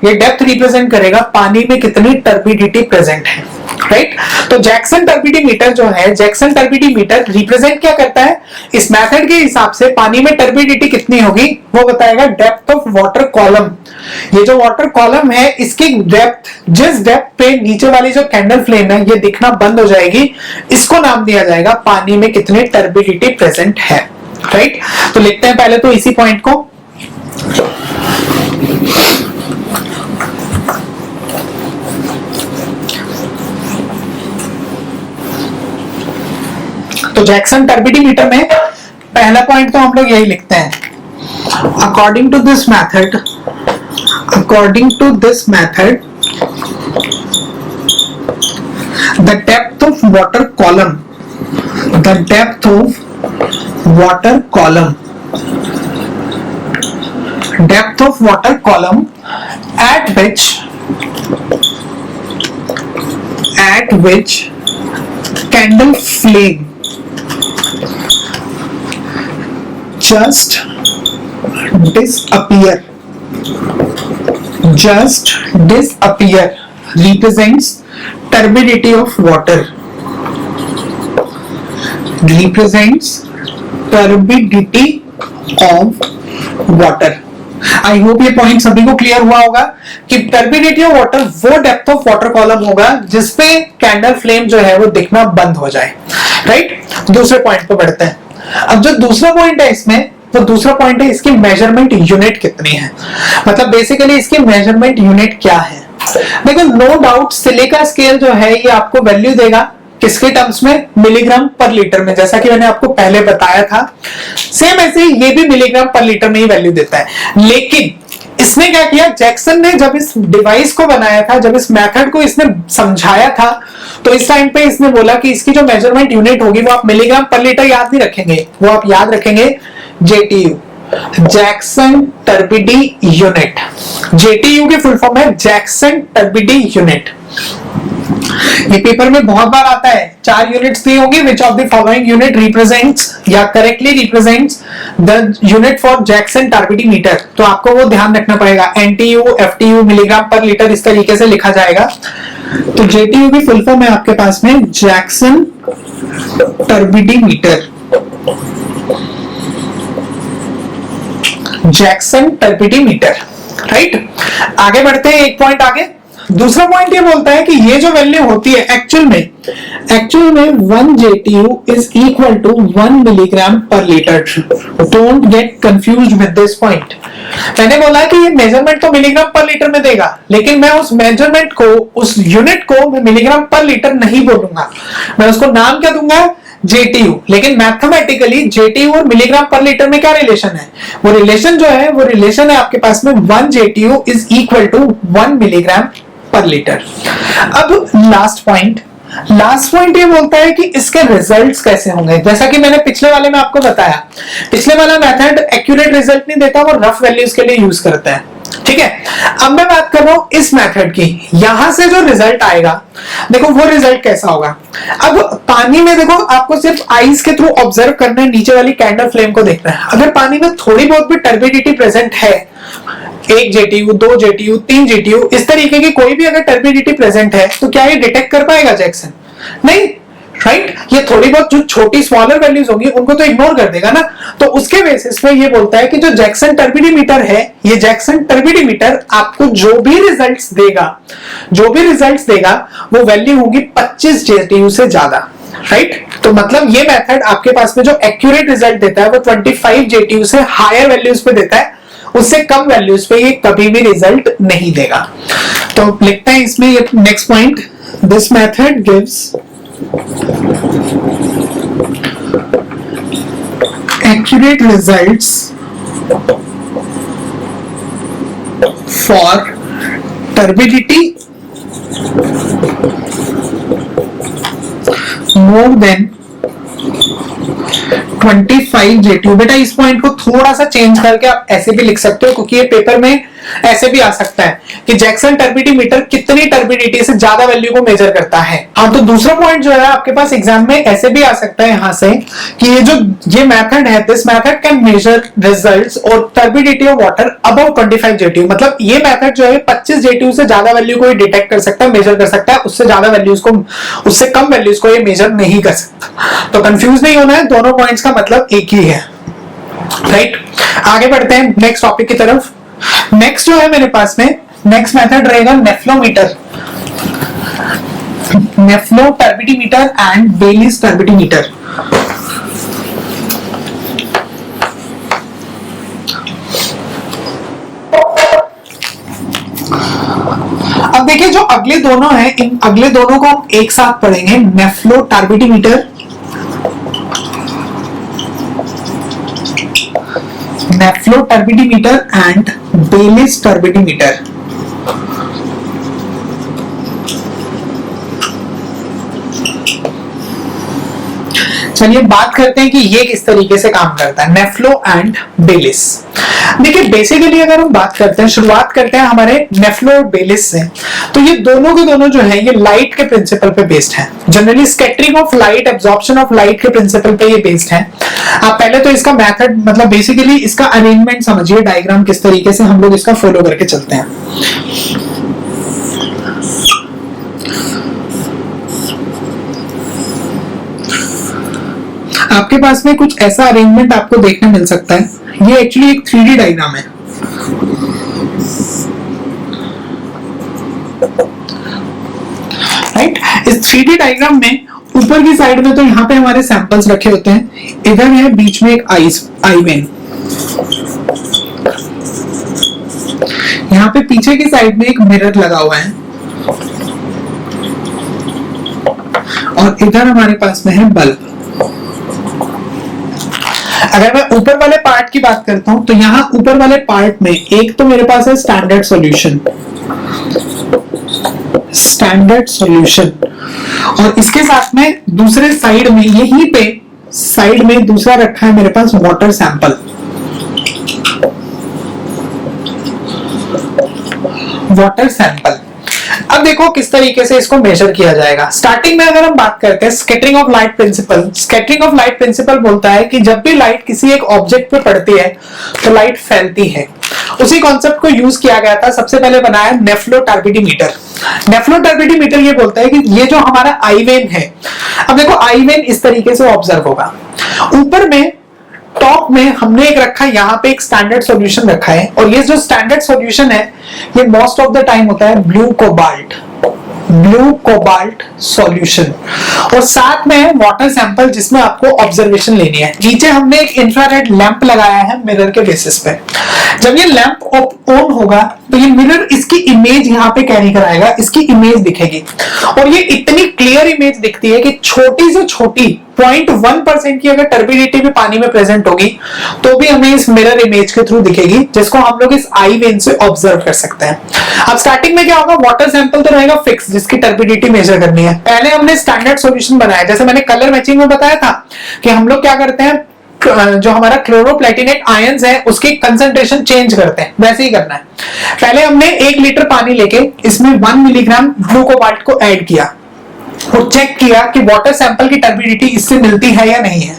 ये डेप्थ रिप्रेजेंट करेगा पानी में कितनी टर्बिडिटी प्रेजेंट है, राइट। तो जैक्सन टर्बिडीमीटर जो है, जैक्सन टर्बिडीमीटर रिप्रेजेंट क्या करता है, इस मेथड के हिसाब से पानी में टर्बिडिटी कितनी होगी वो बताएगा डेप्थ ऑफ वाटर कॉलम। ये जो वाटर कॉलम है इसकी डेप्थ, जिस डेप्थ पे नीचे वाली जो कैंडल फ्लेम है ये दिखना बंद हो जाएगी, इसको नाम दिया जाएगा पानी में कितनी टर्बिडिटी प्रेजेंट है, राइट। तो लिखते हैं पहले तो इसी पॉइंट को। तो जैक्सन टर्बिडीमीटर में पहला पॉइंट तो हम लोग यही लिखते हैं, according to this method, the depth of water column, the depth of water column, depth of water column at which candle flame just disappear represents turbidity of water, represents turbidity of water। I hope ये point सभी को clear हुआ होगा कि turbidity of water वो depth of water column होगा जिसपे candle flame जो है वो दिखना बंद हो जाए, राइट। दूसरे पॉइंट पे बढ़ते हैं। अब जो दूसरा पॉइंट है इसमें, वो दूसरा पॉइंट है इसकी मेजरमेंट यूनिट कितनी है, मतलब बेसिकली इसकी मेजरमेंट यूनिट क्या है। देखो नो डाउट सिलिका स्केल जो है ये आपको वैल्यू देगा किसके टर्म्स में, मिलीग्राम पर लीटर में, जैसा कि मैंने आपको पहले बताया था। सेम ऐसे ये भी मिलीग्राम पर लीटर में ही वैल्यू देता है। लेकिन इसने क्या किया, जैक्सन ने जब इस डिवाइस को बनाया था, जब इस मेथड को इसने समझाया था, तो इस टाइम पे इसने बोला कि इसकी जो मेजरमेंट यूनिट होगी वो आप मिलीग्राम पर लीटर याद नहीं रखेंगे, वो आप याद रखेंगे जेटीयू, जैक्सन टर्बिडी यूनिट। जेटीयू की फुल फॉर्म है जैक्सन टर्बिडी यूनिट। ये पेपर में बहुत बार आता है, 4 यूनिट्स दी होंगी, which of the following unit represents या correctly represents the unit for Jackson turbidimeter. तो आपको वो ध्यान रखना पड़ेगा, एनटीयू, एफटीयू, मिलीग्राम पर लीटर इस तरीके से लिखा जाएगा। तो जेटीयू की फुल फॉर्म है आपके पास में जैक्सन टर्बिडीमीटर, जैक्सन टर्बिडीमीटर, राइट। आगे बढ़ते हैं, एक पॉइंट आगे। दूसरा पॉइंट ये बोलता है कि ये जो वैल्यू होती है एक्चुअल में 1 JTU is equal to 1 milligram पर litre. Don't get confused with this point. मैंने बोला कि ये मेजरमेंट तो मिलीग्राम पर लीटर में देगा, लेकिन मैं उस मेजरमेंट को, उस यूनिट को मैं मिलीग्राम पर लीटर नहीं बोलूंगा, मैं उसको नाम क्या दूंगा, जेटीयू। लेकिन मैथमेटिकली जेटीयू और मिलीग्राम पर लीटर में क्या रिलेशन है, वो रिलेशन जो है वो रिलेशन है आपके पास में 1 JTU is equal to 1 milligram पर लीटर। अब लास्ट पॉइंट ये बोलता है कि इसके रिजल्ट्स कैसे होंगे। जैसा कि मैंने पिछले वाले में आपको बताया, पिछले वाला मेथड एक्यूरेट रिजल्ट नहीं देता, वो रफ वैल्यूज के लिए यूज करता है, ठीक है। अब मैं बात कर रहा हूं इस मेथड की, यहां से जो रिजल्ट आएगा, देखो वो रिजल्ट कैसा होगा। अब पानी में देखो आपको सिर्फ आईज के थ्रू ऑब्जर्व करना है, नीचे वाली कैंडल फ्लेम को देखना है। अगर पानी में थोड़ी बहुत भी टर्बिडिटी प्रेजेंट है, 1 JTU, 2 JTU, 3 JTU, इस तरीके की कोई भी अगर टर्बिडिटी प्रेजेंट है, तो क्या ये डिटेक्ट कर पाएगा जैक्सन? नहीं, राइट। ये थोड़ी बहुत जो छोटी स्मॉलर वैल्यूज होंगी उनको तो इग्नोर कर देगा ना। तो उसके बेसिस पे ये बोलता है कि जो जैक्सन टर्बिडीमीटर है, ये जैक्सन टर्बिडीमीटर आपको जो भी रिजल्ट्स देगा वो वैल्यू होगी 25 JTU से ज्यादा, राइट। तो मतलब ये मेथड आपके पास में जो एक्यूरेट रिजल्ट देता है वो 25 JTU से हायर वैल्यूज पे देता है, उससे कम वैल्यूज पे ये कभी भी रिजल्ट नहीं देगा। तो लिखते हैं इसमें ये next point, this method gives accurate results for turbidity more than 25 JTU। बेटा इस पॉइंट को थोड़ा सा चेंज करके आप ऐसे भी लिख सकते हो, क्योंकि ये पेपर में ऐसे भी आ सकता है कि जैक्सन टर्बिडिटी मीटर कितनी टर्बिडिटी से ज्यादा वैल्यू को मेजर करता है। हाँ, तो दूसरा पॉइंट जो है आपके पास एग्जाम में ऐसे भी आ सकता है यहां से कि ये मेथड है, this method can measure results और turbidity of water above 25 JTU। मतलब ये मेथड जो है 25 JTU से ज्यादा वैल्यू को डिटेक्ट कर सकता है, मेजर कर सकता है, उससे ज्यादा वैल्यूज को, उससे कम वैल्यूज को ये मेजर नहीं कर सकता। तो कंफ्यूज नहीं होना है, दोनों पॉइंट्स का मतलब एक ही है, राइट। आगे बढ़ते हैं नेक्स्ट टॉपिक की तरफ। नेक्स्ट जो है मेरे पास में नेक्स्ट मेथड रहेगा नेफ्लोमीटर, नेफ्लो टर्बिडीमीटर एंड बेलीज टर्बिडीमीटर। अब देखिए जो अगले दोनों हैं, इन अगले दोनों को हम एक साथ पढ़ेंगे, नेफ्लो टर्बिडीमीटर, नेफ्लो टर्बिडीमीटर एंड बेलीज टर्बिडीमीटर। चलिए बात करते हैं कि ये किस तरीके से काम करता है, नेफ्लो एंड बेलिस। देखिए बेसिकली अगर हम बात करते हैं, शुरुआत करते हैं हमारे नेफ्लो और बेलिस से, तो ये दोनों के दोनों जो है ये लाइट के प्रिंसिपल पे बेस्ड है। Generally scattering of light, absorption of light के प्रिंसिपल पे ये बेस्ड है। आप पहले तो इसका मेथड मतलब बेसिकली इसका अरेंजमेंट समझिए, डायग्राम किस तरीके से हम लोग इसका फॉलो करके चलते हैं। आपके पास में कुछ ऐसा अरेंजमेंट आपको देखने मिल सकता है। ये एक्चुअली एक 3D डायग्राम है। राइट, इस 3D डायग्राम में ऊपर की साइड में तो यहाँ पे हमारे सैंपल्स रखे होते हैं, इधर है बीच में एक आई वेन, यहाँ पे पीछे की साइड में एक मिरर लगा हुआ है, और इधर हमारे पास में है बल्ब। अगर मैं ऊपर वाले पार्ट की बात करता हूं तो यहां ऊपर वाले पार्ट में एक तो मेरे पास है स्टैंडर्ड सॉल्यूशन, स्टैंडर्ड सॉल्यूशन, और इसके साथ में दूसरे साइड में यहीं पे साइड में दूसरा रखा है मेरे पास वाटर सैंपल। Water sample. अब देखो किस तरीके से इसको मेजर किया जाएगा। स्टार्टिंग में अगर हम बात करते हैं scattering of light principle, scattering of light principle बोलता है कि जब भी लाइट किसी एक ऑब्जेक्ट पे पड़ती है तो लाइट फैलती है। उसी कॉन्सेप्ट को यूज किया गया था, सबसे पहले बनाया नेफ्लो टर्बिडीमीटर। नेफ्लो टर्बिडीमीटर ये बोलता है कि ये जो हमारा आई वेन है, अब देखो आई वेन इस तरीके से ऑब्जर्व होगा, ऊपर में टॉप में हमने एक रखा है, यहाँ पे एक स्टैंडर्ड सॉल्यूशन रखा है, और ये जो स्टैंडर्ड सॉल्यूशन है ये मोस्ट ऑफ द टाइम होता है ब्लू कोबाल्ट सॉल्यूशन, और साथ में है वाटर सैंपल जिसमें आपको ऑब्जर्वेशन लेनी है। नीचे हमने एक इंफ्रारेड लैंप लगाया है मिरर के बेसिस पे। जब ये लैंप ऑन होगा तो ये मिरर इसकी इमेज यहाँ पे कैरी कराएगा, इसकी इमेज दिखेगी, और ये इतनी क्लियर इमेज दिखती है कि छोटी से छोटी 0.1% की अगर टर्बिडिटी भी पानी में प्रेजेंट होगी तो भी हमें इस मिरर इमेज के थ्रू दिखेगी, जिसको हम लोग इस आई वेन से ऑब्जर्व कर सकते हैं। अब स्टार्टिंग में क्या होगा, वाटर सैंपल तो रहेगा फिक्स जिसकी टर्बिडिटी मेजर करनी है। पहले हमने स्टैंडर्ड सॉल्यूशन बनाया, जैसे मैंने कलर मैचिंग में बताया था कि हम लोग क्या करते हैं, जो हमारा क्लोरोप्लेटिनेट आयंस है उसकी कंसंट्रेशन चेंज करते हैं, वैसे ही करना है। पहले हमने 1 लीटर पानी लेके इसमें 1 मिलीग्राम ब्लू कोबाल्ट को ऐड किया और चेक किया कि वाटर सैंपल की टर्बिडिटी इससे मिलती है या नहीं है।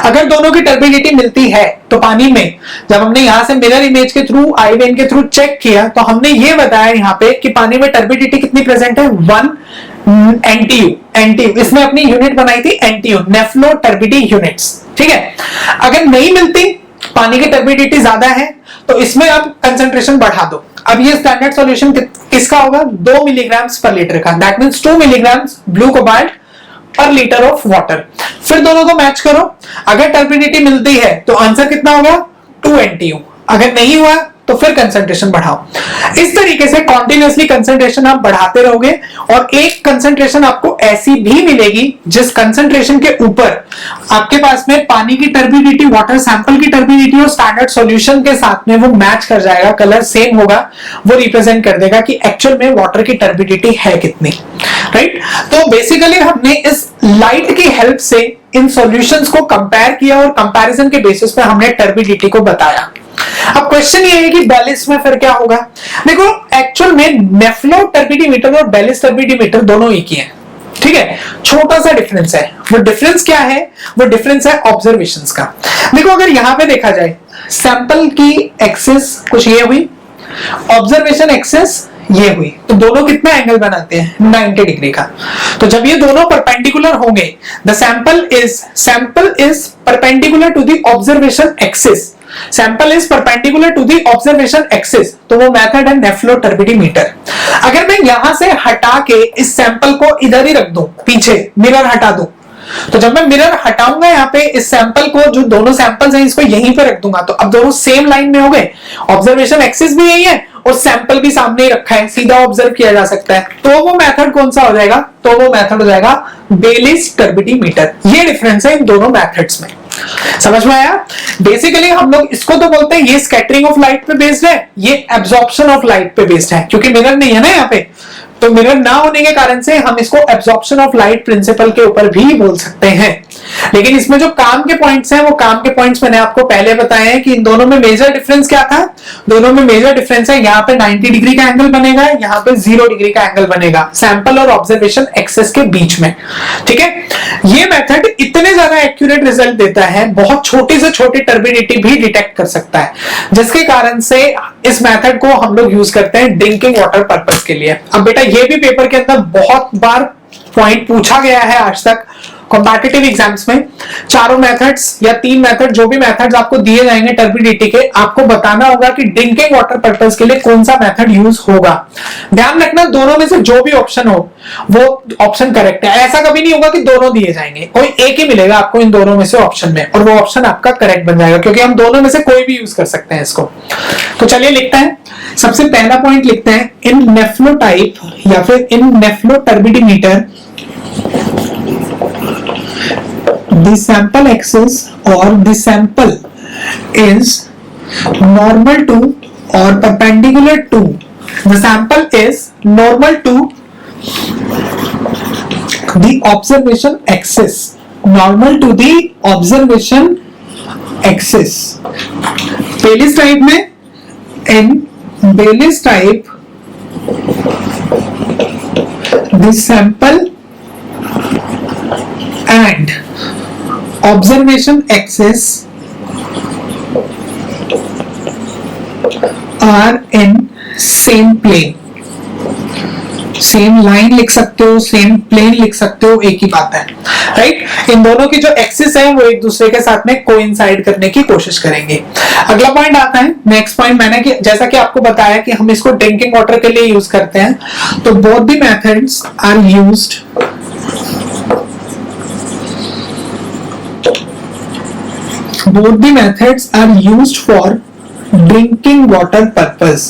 अगर दोनों की टर्बिडिटी मिलती है तो पानी में जब हमने यहां से मिरर इमेज के थ्रू, आई वेन के थ्रू चेक किया तो हमने ये बताया यहाँ पे कि पानी में टर्बिडिटी कितनी प्रेजेंट है, 1 NTU। इसमें अपनी यूनिट बनाई थी NTU, नेफ्लो टर्बिडी यूनिट्स, ठीक है। अगर नहीं मिलती, पानी की टर्बिडिटी ज्यादा है, तो इसमें आप कंसंट्रेशन बढ़ा दो। अब ये स्टैंडर्ड सॉल्यूशन किसका होगा, 2 मिलीग्राम पर लीटर का, that means 2 milligram blue cobalt पर लीटर ऑफ वाटर। फिर दोनों को मैच करो, अगर टर्बिडिटी मिलती है तो आंसर कितना होगा, 2 NTU। अगर नहीं हुआ तो फिर कंसंट्रेशन बढ़ाओ। इस तरीके से कॉन्टिन्यूसली कंसंट्रेशन आप बढ़ाते रहोगे और एक कंसंट्रेशन आपको ऐसी भी मिलेगी जिस कंसंट्रेशन के ऊपर आपके पास में पानी की टर्बिडिटी, वाटर सैंपल की टर्बिडिटी और स्टैंडर्ड सॉल्यूशन के साथ में वो मैच कर जाएगा, कलर सेम होगा, वो रिप्रेजेंट कर देगा कि एक्चुअल में वाटर की टर्बिडिटी है कितनी, राइट। तो बेसिकली हमने इस लाइट की हेल्प से इन सॉल्यूशंस को कंपेयर किया और कंपैरिजन के बेसिस पे हमने टर्बिडिटी को बताया। अब क्वेश्चन ये है कि बेलिस में फिर क्या होगा। देखो एक्चुअल में नेफ्लो टर्बिडीमीटर और बेलिस टर्बिडीमीटर दोनों एक ही हैं, ठीक है, छोटा सा डिफरेंस है। वो डिफरेंस क्या है? वो डिफरेंस है ऑब्जर्वेशंस का। देखो अगर यहां पे देखा जाए, सैंपल की एक्सिस कुछ ये हुई, ऑब्जर्वेशन एक्सिस ये हुई, तो दोनों कितना एंगल बनाते हैं? 90 डिग्री का। तो जब ये दोनों परपेंडिकुलर होंगे, the sample is perpendicular to the observation axis, sample is perpendicular to the observation axis, तो वो मेथड है नेफ्लो टर्बिडीमीटर। अगर मैं यहां से हटा के इस सैंपल को इधर ही रख दूं, पीछे मिरर हटा दूं, तो जब मैं मिरर हटाऊंगा यहाँ पे इस सैंपल को, जो दोनों सैंपल्स हैं इसको यहीं पे रख दूंगा, तो अब दोनों सेम लाइन में हो गए, ऑब्जर्वेशन एक्सिस भी यही है और सैंपल भी सामने ही रखा है, सीधा ऑब्जर्व किया जा सकता है। तो वो मेथड कौन सा हो जाएगा? तो वो मेथड हो जाएगा बेलिस टर्बिडीमीटर। ये डिफरेंस है इन दोनों मेथड्स में, समझ में आया? बेसिकली हम लोग इसको तो बोलते हैं ये स्कैटरिंग ऑफ लाइट पे बेस्ड है, ये एब्जॉर्प्शन ऑफ लाइट पे बेस्ड है, क्योंकि मिरर नहीं है ना यहाँ पे, तो मिरर ना होने के कारण से हम इसको एब्जॉर्प्शन ऑफ लाइट प्रिंसिपल के ऊपर भी बोल सकते हैं। लेकिन इसमें जो काम के पॉइंट्स हैं, वो काम के पॉइंट्स मैंने आपको पहले बताए हैं कि इन दोनों में मेजर डिफरेंस क्या था। दोनों में मेजर डिफरेंस है, यहाँ पे 90 डिग्री का एंगल बनेगा, यहाँ पे 0 डिग्री का एंगल बनेगा, सैंपल और ऑब्जर्वेशन एक्सिस के बीच में, ठीक है। ये मेथड इतने ज्यादा एक्यूरेट रिजल्ट देता है, बहुत छोटी से छोटी टर्बिडिटी भी डिटेक्ट कर सकता है, जिसके कारण से इस मेथड को हम लोग यूज करते हैं ड्रिंकिंग वाटर पर्पस के लिए। अब बेटा ये भी पेपर के अंदर बहुत बार पॉइंट पूछा गया है आज तक कॉम्पिटिटिव एग्जाम्स में। चारों मेथड्स या 3 मेथड, जो भी मेथड्स आपको दिए जाएंगे टर्बिडिटी के, आपको बताना होगा कि ड्रिंकिंग वाटर पर्पस के लिए कौन सा मेथड यूज होगा। ध्यान रखना दोनों में से जो भी ऑप्शन हो वो ऑप्शन करेक्ट है। ऐसा कभी नहीं होगा कि दोनों दिए जाएंगे, कोई एक ही मिलेगा आपको इन दोनों में से ऑप्शन में, और वो ऑप्शन आपका करेक्ट बन जाएगा, क्योंकि हम दोनों में से कोई भी यूज कर सकते हैं इसको। तो चलिए लिखते हैं, सबसे पहला पॉइंट लिखते हैं, इन नेफ्लो टाइप या फिर इन नेफ्लो टर्बिडीमीटर the sample axis or the sample is normal to or perpendicular to, the sample is normal to the observation axis, normal to the observation axis। Baylis type में, in Baylis type the sample and observation axis are in same plane, same line लिख सकते हो, same plane लिख सकते हो, एक ही बात है, राइट। इन दोनों की जो एक्सिस है वो एक दूसरे के साथ में कोइंसाइड करने की कोशिश करेंगे। अगला पॉइंट आता है, नेक्स्ट पॉइंट मैंने कि जैसा कि आपको बताया कि हम इसको ड्रिंकिंग वाटर के लिए यूज करते हैं, तो both the methods are used both the methods are used for drinking water purpose,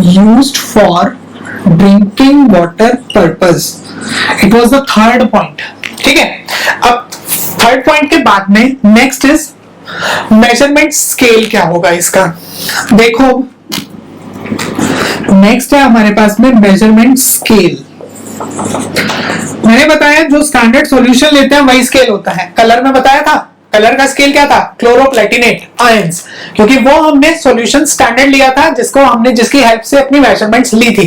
used for drinking water purpose। it was the third point, ठीक है। अब थर्ड पॉइंट के बाद में नेक्स्ट इज मेजरमेंट स्केल। क्या होगा इसका? देखो नेक्स्ट है हमारे पास में मेजरमेंट स्केल। मैंने बताया जो स्टैंडर्ड सॉल्यूशन लेते हैं वही स्केल होता है। कलर में बताया था, कलर का स्केल क्या था? क्लोरोप्लेटिनेट आयंस, क्योंकि वो हमने सॉल्यूशन स्टैंडर्ड लिया था जिसकी हेल्प से अपनी मेजरमेंट्स ली थी।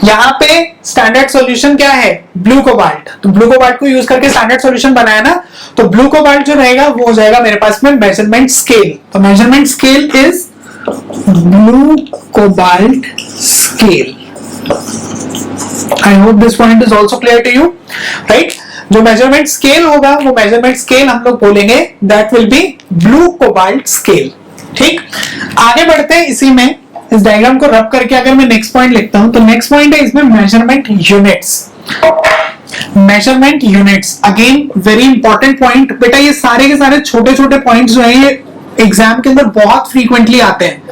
यहाँ पे स्टैंडर्ड सॉल्यूशन क्या है? Blue cobalt. तो ब्लू कोबाल्ट को यूज करके स्टैंडर्ड सॉल्यूशन बनाया ना, तो ब्लू कोबाल्ट जो रहेगा वो हो जाएगा मेरे पास में मेजरमेंट स्केल। तो measurement scale is blue cobalt scale. I hope this point is also clear to you, right? जो मेजरमेंट स्केल होगा वो मेजरमेंट स्केल हम लोग बोलेंगे that will be blue cobalt scale। ठीक, आगे बढ़ते हैं। इसी में इस डायग्राम को रब करके अगर मैं नेक्स्ट पॉइंट लिखता हूं, तो नेक्स्ट पॉइंट है इसमें measurement units. Measurement units again very important point. बेटा ये सारे के सारे छोटे छोटे पॉइंट्स जो है ये एग्जाम के अंदर बहुत फ्रीक्वेंटली आते हैं,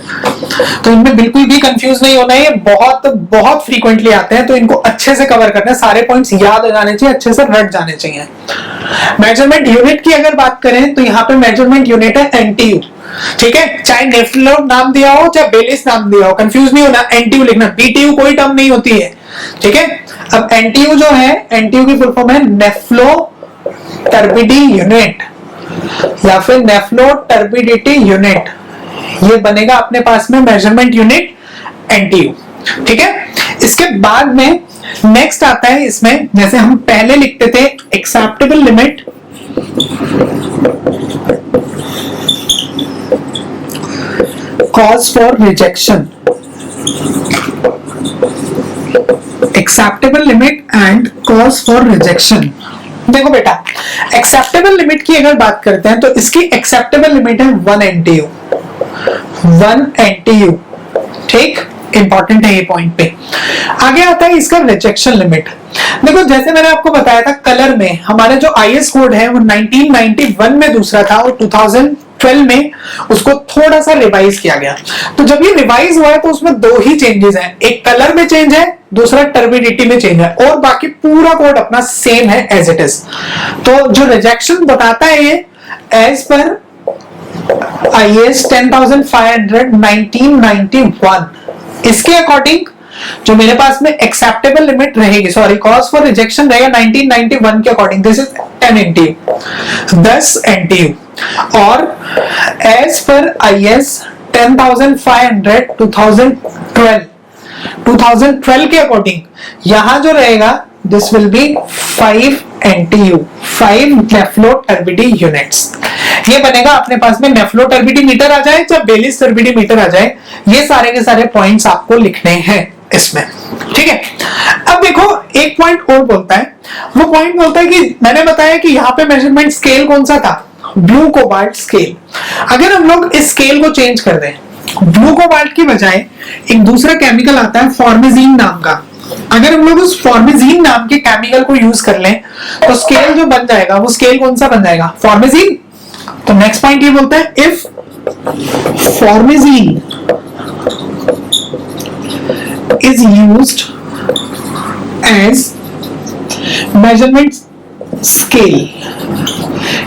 तो इनमें बिल्कुल भी कंफ्यूज नहीं होना है, बहुत बहुत फ्रीक्वेंटली आते हैं, तो इनको अच्छे से कवर करना है, सारे पॉइंट्स याद हो जाने चाहिए, अच्छे से रट जाने चाहिए। मेजरमेंट यूनिट की अगर बात करें तो यहाँ पे मेजरमेंट यूनिट है एनटीयू, ठीक है, चाहे नेफ्लो नाम दिया हो चाहे बेलिस नाम दिया हो, कंफ्यूज नहीं होना, एनटीयू लिखना, बीटीयू कोई टर्म नहीं होती है, ठीक है। अब एनटीयू जो है, एनटीयू की फुल फॉर्म है नेफ्लो टर्बिडी यूनिट या फिर नेफ्लो टर्बिडिटी यूनिट, ये बनेगा अपने पास में मेजरमेंट यूनिट एनटीयू, ठीक है। इसके बाद में नेक्स्ट आता है इसमें, जैसे हम पहले लिखते थे acceptable limit, cause for rejection, acceptable limit and cause for rejection. देखो बेटा, एक्सेप्टेबल लिमिट की अगर बात करते हैं तो इसकी एक्सेप्टेबल लिमिट है 1 एनटीयू, 1 एनटीयू, ठीक, इंपॉर्टेंट है ये पॉइंट पे। आगे आता है इसका रिजेक्शन लिमिट। देखो जैसे मैंने आपको बताया था कलर में हमारे जो आईएस कोड है वो 1991 में दूसरा था और 2012 में उसको थोड़ा सा रिवाइज किया गया। तो जब ये रिवाइज हुआ है तो उसमें 2 ही चेंजेस हैं, एक कलर में चेंज है, दूसरा टर्बिडिटी में चेंज है, और बाकी पूरा कोड अपना सेम है एज इट इज। तो जो रिजेक्शन बताता है ये एज पर IAS 10500 1991, इसके अकॉर्डिंग जो मेरे पास में एक्सेप्टेबल लिमिट रहेगी, सॉरी कॉज फॉर रिजेक्शन रहेगा 1991 के according, this is 10 NTU, 10 NTU, और एज पर IAS 10500 2012 के अकॉर्डिंग यहां जो रहेगा this will be 5 NTU, 5 nephelo turbidity units. ये बनेगा अपने पास में नेफ्लो टर्बिडी मीटर आ जाए चाहे बेलिस टर्बिडी मीटर आ जाए, ये सारे के सारे पॉइंट्स आपको लिखने हैं इसमें, ठीक है। अब देखो एक पॉइंट और बोलता है, वो पॉइंट बोलता है कि मैंने बताया कि यहाँ पे मेजरमेंट स्केल कौन सा था, ब्लू कोबाल्ट स्केल। अगर हम लोग इस स्केल को चेंज कर दें, ब्लू कोबाल्ट की बजाय एक दूसरा केमिकल आता है फॉर्मेजीन नाम का, अगर हम लोग उस फॉर्मेजीन नाम के केमिकल को यूज कर लें तो स्केल जो बन जाएगा वो स्केल कौन सा बन जाएगा, फॉर्मेजीन। तो नेक्स्ट पॉइंट ये बोलता है if फॉर्मेजीन is used as measurement scale,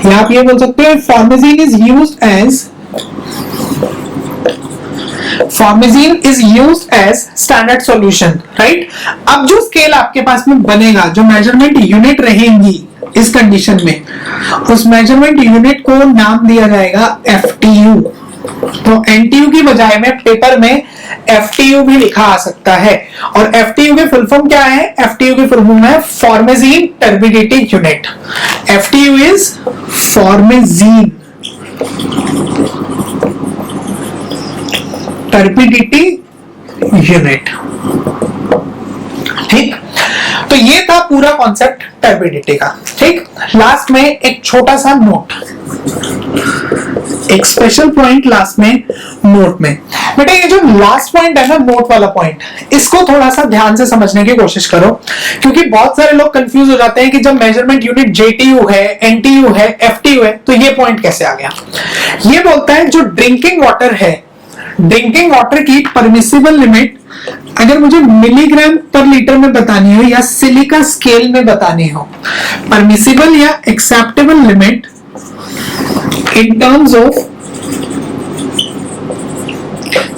या आप ये बोल सकते हैं फॉर्मेजीन is used as standard solution, right? अब जो स्केल आपके पास में बनेगा, जो मेजरमेंट यूनिट रहेंगी इस कंडीशन में, उस मेजरमेंट यूनिट को नाम दिया जाएगा FTU। तो एनटीयू की बजाय में पेपर में FTU भी लिखा आ सकता है, और FTU की फुल फॉर्म क्या है, FTU की फुल फॉर्म है formazin turbidity unit. FTU is formazin turbidity unit, ठीक। तो ये था पूरा कॉन्सेप्ट टर्बिडिटी का, ठीक। लास्ट में एक छोटा सा नोट, एक स्पेशल पॉइंट लास्ट में नोट में। बेटा ये जो लास्ट पॉइंट है ना, नोट वाला पॉइंट, इसको थोड़ा सा ध्यान से समझने की कोशिश करो, क्योंकि बहुत सारे लोग कंफ्यूज हो जाते हैं कि जब मेजरमेंट यूनिट JTU है, NTU है, FTU है, तो ये पॉइंट कैसे आ गया। ये बोलता है जो ड्रिंकिंग वाटर है, ड्रिंकिंग वाटर की परमिसिबल लिमिट अगर मुझे मिलीग्राम पर लीटर में बतानी हो या सिलिका स्केल में बतानी हो, परमिसिबल या acceptable limit in terms of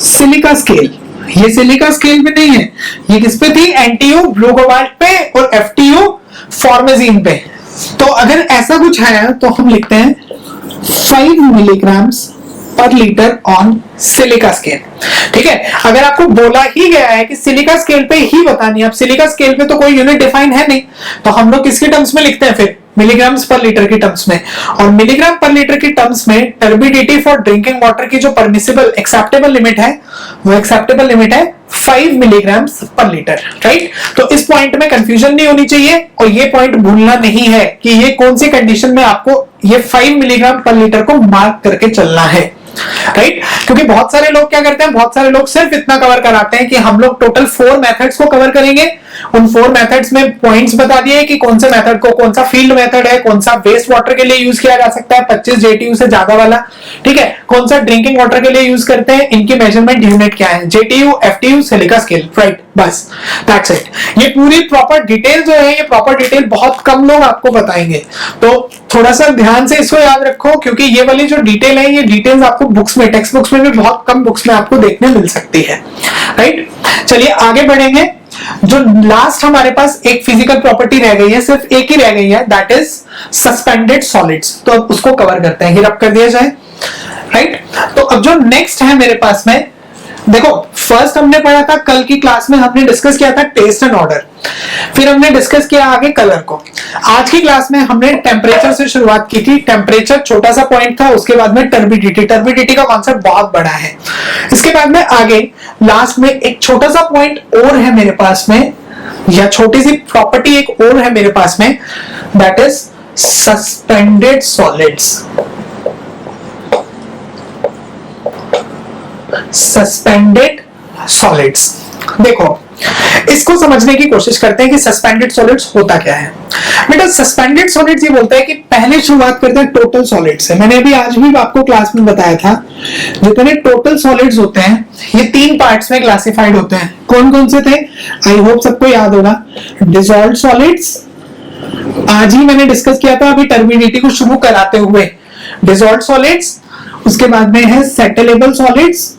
silica scale, ये सिलिका स्केल में नहीं है, ये किस पे थी, NTU ब्लू कोबाल्ट पे और FTU फॉर्मेजीन पे। तो अगर ऐसा कुछ है तो हम लिखते हैं 5 मिलीग्राम्स पर लीटर ऑन सिलिका स्केल, ठीक है। अगर आपको बोला ही गया है कि सिलिका स्केल पे ही बतानी है, अब सिलिका स्केल पे तो कोई यूनिट डिफाइन है नहीं, तो हम लोग किसके टर्म्स में लिखते हैं फिर, मिलीग्राम्स पर लीटर की टर्म्स में। और मिलीग्राम पर लीटर की टर्म्स में टर्बिडिटी फॉर ड्रिंकिंग वाटर की जो परमिसिबल एक्सेप्टेबल लिमिट है, वो एक्सेप्टेबल लिमिट है 5 मिलीग्राम्स पर लीटर, राइट। तो इस पॉइंट में कंफ्यूजन नहीं होनी चाहिए, और ये पॉइंट भूलना नहीं है कि ये कौन सी कंडीशन में आपको ये 5 मिलीग्राम पर लीटर को मार्क करके चलना है, राइट? क्योंकि बहुत सारे लोग क्या करते हैं, बहुत सारे लोग सिर्फ इतना कवर कराते हैं कि हम लोग टोटल 4 मेथड्स को कवर करेंगे, उन 4 मेथड्स में पॉइंट्स बता दिए कि कौन से मेथड को, कौन सा फील्ड मेथड है, कौन सा वेस्ट वाटर के लिए यूज किया जा सकता है 25 जेटीयू से ज्यादा वाला, ठीक है, कौन सा ड्रिंकिंग वाटर के लिए यूज करते हैं, इनकी मेजरमेंट यूनिट क्या है, जेटीयू, एफटीयू, सिलिका स्केल, राइट? बस दैट्स इट। ये पूरी प्रॉपर डिटेल जो है, ये प्रॉपर डिटेल बहुत कम लोग आपको बताएंगे, तो थोड़ा सा ध्यान से इसको याद रखो, क्योंकि ये वाली जो डिटेल है, ये डिटेल्स आपको बुक्स में, टेक्स्ट बुक्स में भी बहुत कम बुक्स में आपको देखने मिल सकती है, राइट? चलिए आगे बढ़ेंगे। जो लास्ट हमारे पास एक फिजिकल प्रॉपर्टी रह गई है, सिर्फ एक ही रह गई है, दैट इज सस्पेंडेड सॉलिड्स। तो अब उसको कवर करते हैं, ये रब कर दिया जाए, राइट? तो अब जो नेक्स्ट है मेरे पास में, देखो फर्स्ट हमने पढ़ा था कल की क्लास में, हमने डिस्कस किया था टेस्ट एंड ऑर्डर, फिर हमने डिस्कस किया आगे कलर को। आज की क्लास में हमने टेम्परेचर से शुरुआत की थी। टेम्परेचर छोटा सा पॉइंट था, उसके बाद में टर्बिडिटी, टर्बिडिटी का कॉन्सेप्ट बहुत बड़ा है। इसके बाद में आगे लास्ट में एक छोटा सा पॉइंट और है मेरे पास में, या छोटी सी प्रॉपर्टी एक और है मेरे पास में, that is suspended solids. Suspended solids, देखो इसको समझने की कोशिश करते हैं कि सस्पेंडेड सॉलिड्स होता क्या है। बेटा सस्पेंडेड सॉलिड्स ये बोलता है कि पहले शुरुआत करते हैं टोटल सॉलिड्स से। मैंने अभी आज भी आपको क्लास में बताया था, जितने टोटल सॉलिड्स होते हैं ये 3 पार्ट्स में क्लासिफाइड होते हैं। कौन कौन से थे, आई होप सबको याद होगा। डिसॉल्व्ड सॉलिड्स, आज ही मैंने डिस्कस किया था अभी टर्बिडिटी को शुरू कराते हुए। डिसॉल्व्ड सॉलिड्स, उसके बाद में है सेटलेबल सॉलिड्स,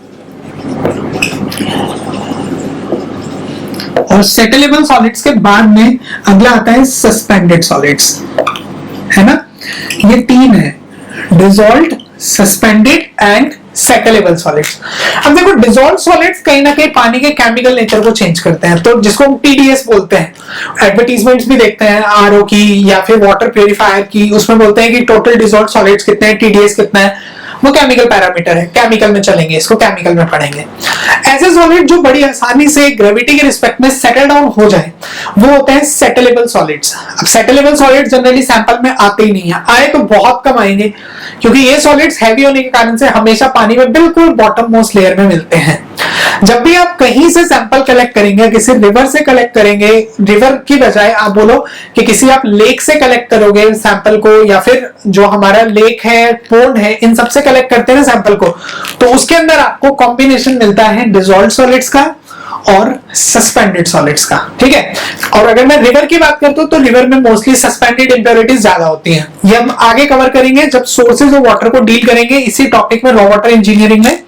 और सेटलेबल सॉलिड्स के बाद में अगला आता है सस्पेंडेड सॉलिड्स, है ना? ये 3 है, डिसॉल्व्ड, सस्पेंडेड एंड सेटलेबल सॉलिड्स। अब देखो डिसॉल्व्ड सॉलिड्स कहीं ना कहीं पानी के केमिकल नेचर को चेंज करते हैं, तो जिसको हम टीडीएस बोलते हैं। एडवर्टीजमेंट्स भी देखते हैं आरओ की या फिर वाटर प्यूरिफायर की, उसमें बोलते हैं कि टोटल डिसॉल्व्ड सॉलिड्स कितने हैं, टीडीएस कितना है, वो केमिकल पैरामीटर है, केमिकल में चलेंगे, इसको केमिकल में पढ़ेंगे। ऐसे सॉलिड जो बड़ी आसानी से ग्रेविटी के रिस्पेक्ट में सेटल डाउन हो जाए, वो होते हैं सेटलेबल सॉलिड्स। अब सेटलेबल सॉलिड्स जनरली सैंपल में आते ही नहीं है, आए तो बहुत कम आएंगे, क्योंकि ये सॉलिड्स हैवी होने के कारण से हमेशा पानी में बिल्कुल बॉटम मोस्ट लेयर में मिलते हैं। जब भी आप कहीं से सैंपल कलेक्ट करेंगे, किसी रिवर से कलेक्ट करेंगे, रिवर की बजाय आप बोलो कि किसी आप लेक से कलेक्ट करोगे सैंपल को, या फिर जो हमारा लेक है, पोंड है, इन सबसे कलेक्ट करते हैं सैंपल को, तो उसके अंदर आपको कॉम्बिनेशन मिलता है डिसॉल्व्ड सॉलिड्स का और सस्पेंडेड सॉलिड्स का, ठीक है? और अगर मैं रिवर की बात करता हूं तो रिवर में मोस्टली सस्पेंडेड इंप्योरिटीज ज्यादा होती हैं। ये हम आगे कवर करेंगे जब सोर्सेज ऑफ वाटर को डील करेंगे इसी टॉपिक में, रॉ वाटर इंजीनियरिंग में,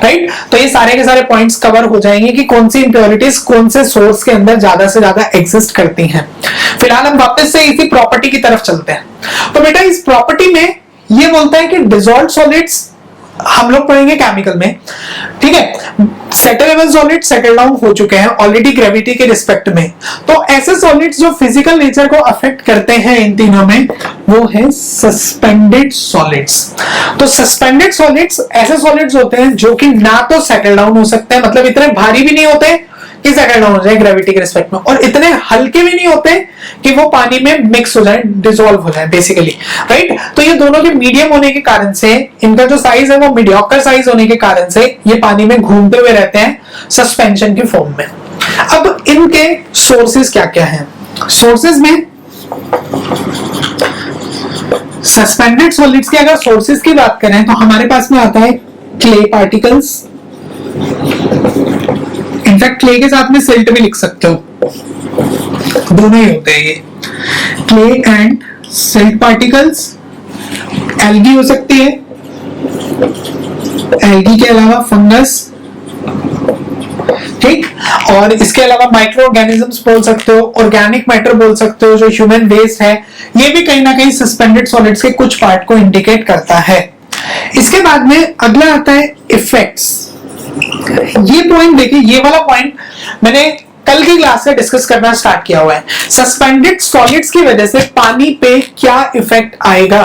राइट? तो ये सारे के सारे पॉइंट्स कवर हो जाएंगे कि कौन सी इंप्योरिटीज कौन से सोर्स के अंदर ज्यादा से ज्यादा एग्जिस्ट करती हैं। फिलहाल हम वापस से इसी प्रॉपर्टी की तरफ चलते हैं। तो बेटा इस प्रॉपर्टी में ये बोलता है कि डिसॉल्व्ड सॉलिड्स हम लोग पढ़ेंगे केमिकल में, ठीक है? सेटलेबल सॉलिड सेटल डाउन हो चुके हैं ऑलरेडी ग्रेविटी के रिस्पेक्ट में। तो ऐसे सॉलिड्स जो फिजिकल नेचर को अफेक्ट करते हैं इन तीनों में, वो है सस्पेंडेड सॉलिड्स। तो सस्पेंडेड सॉलिड्स ऐसे सॉलिड्स होते हैं जो कि ना तो सेटल डाउन हो सकते हैं, मतलब इतने भारी भी नहीं होते कि सेटल डाउन हो जाए ग्रेविटी के रिस्पेक्ट में, और इतने हल्के भी नहीं होते कि वो पानी में मिक्स हो जाए, डिसॉल्व हो जाए बेसिकली, राइट? तो ये दोनों के मीडियम होने के कारण से, इनका जो साइज है वो मीडियोकर साइज होने के कारण से ये पानी में घूमते हुए रहते हैं सस्पेंशन की फॉर्म में। अब इनके सोर्सेज क्या क्या हैं? सोर्सेज में सस्पेंडेड सॉलिड्स के अगर सोर्सेज की बात करें तो हमारे पास में आता है क्ले पार्टिकल्स। इनफैक्ट क्ले के साथ में सिल्ट भी लिख सकते हो, दोनों ही होते हैं ये, clay and silt particles. Algae हो सकती है, एल्गी के अलावा फंगस, ठीक? और इसके अलावा माइक्रो ऑर्गेनिजम्स बोल सकते हो, ऑर्गेनिक मैटर बोल सकते हो, जो ह्यूमन वेस्ट है, ये भी कहीं ना कहीं सस्पेंडेड सॉलिड्स के कुछ पार्ट को इंडिकेट करता है। इसके बाद में अगला आता है इफेक्ट्स। ये पॉइंट देखिए, ये वाला पॉइंट मैंने कल की क्लास से डिस्कस करना स्टार्ट किया हुआ है। सस्पेंडेड सॉलिड्स की वजह से पानी पे क्या इफेक्ट आएगा,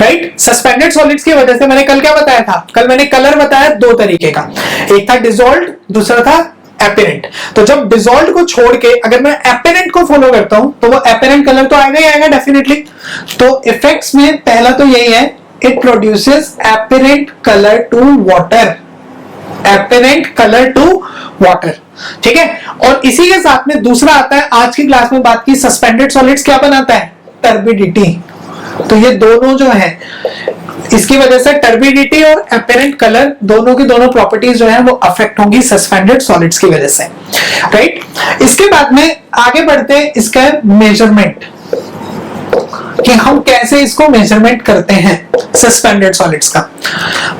राइट? सस्पेंडेड सॉलिड्स की वजह से मैंने कल क्या बताया था? कल मैंने कलर बताया 2 तरीके का, एक था डिसॉल्व्ड, दूसरा था एपेरेंट। तो जब डिसॉल्व्ड को छोड़ के अगर मैं एपेरेंट को फॉलो करता हूं तो वो एपेरेंट कलर तो आएगा ही आएगा डेफिनेटली। तो इफेक्ट्स में पहला तो यही है it produces apparent color to water, apparent color to water, ठीक है। और इसी के साथ में दूसरा आता है, आज की क्लास में बात की, सस्पेंडेड सॉलिड्स क्या बनाता है, टर्बिडिटी। तो ये दोनों जो है, इसकी वजह से टर्बिडिटी और अपीरेंट कलर दोनों की दोनों प्रॉपर्टीज जो है वो अफेक्ट होंगी सस्पेंडेड सॉलिड्स की वजह से, राइट। इसके बाद में आगे बढ़ते हैं इसका मेजरमेंट, कि हम कैसे इसको मेजरमेंट करते हैं सस्पेंडेड सॉलिड्स का।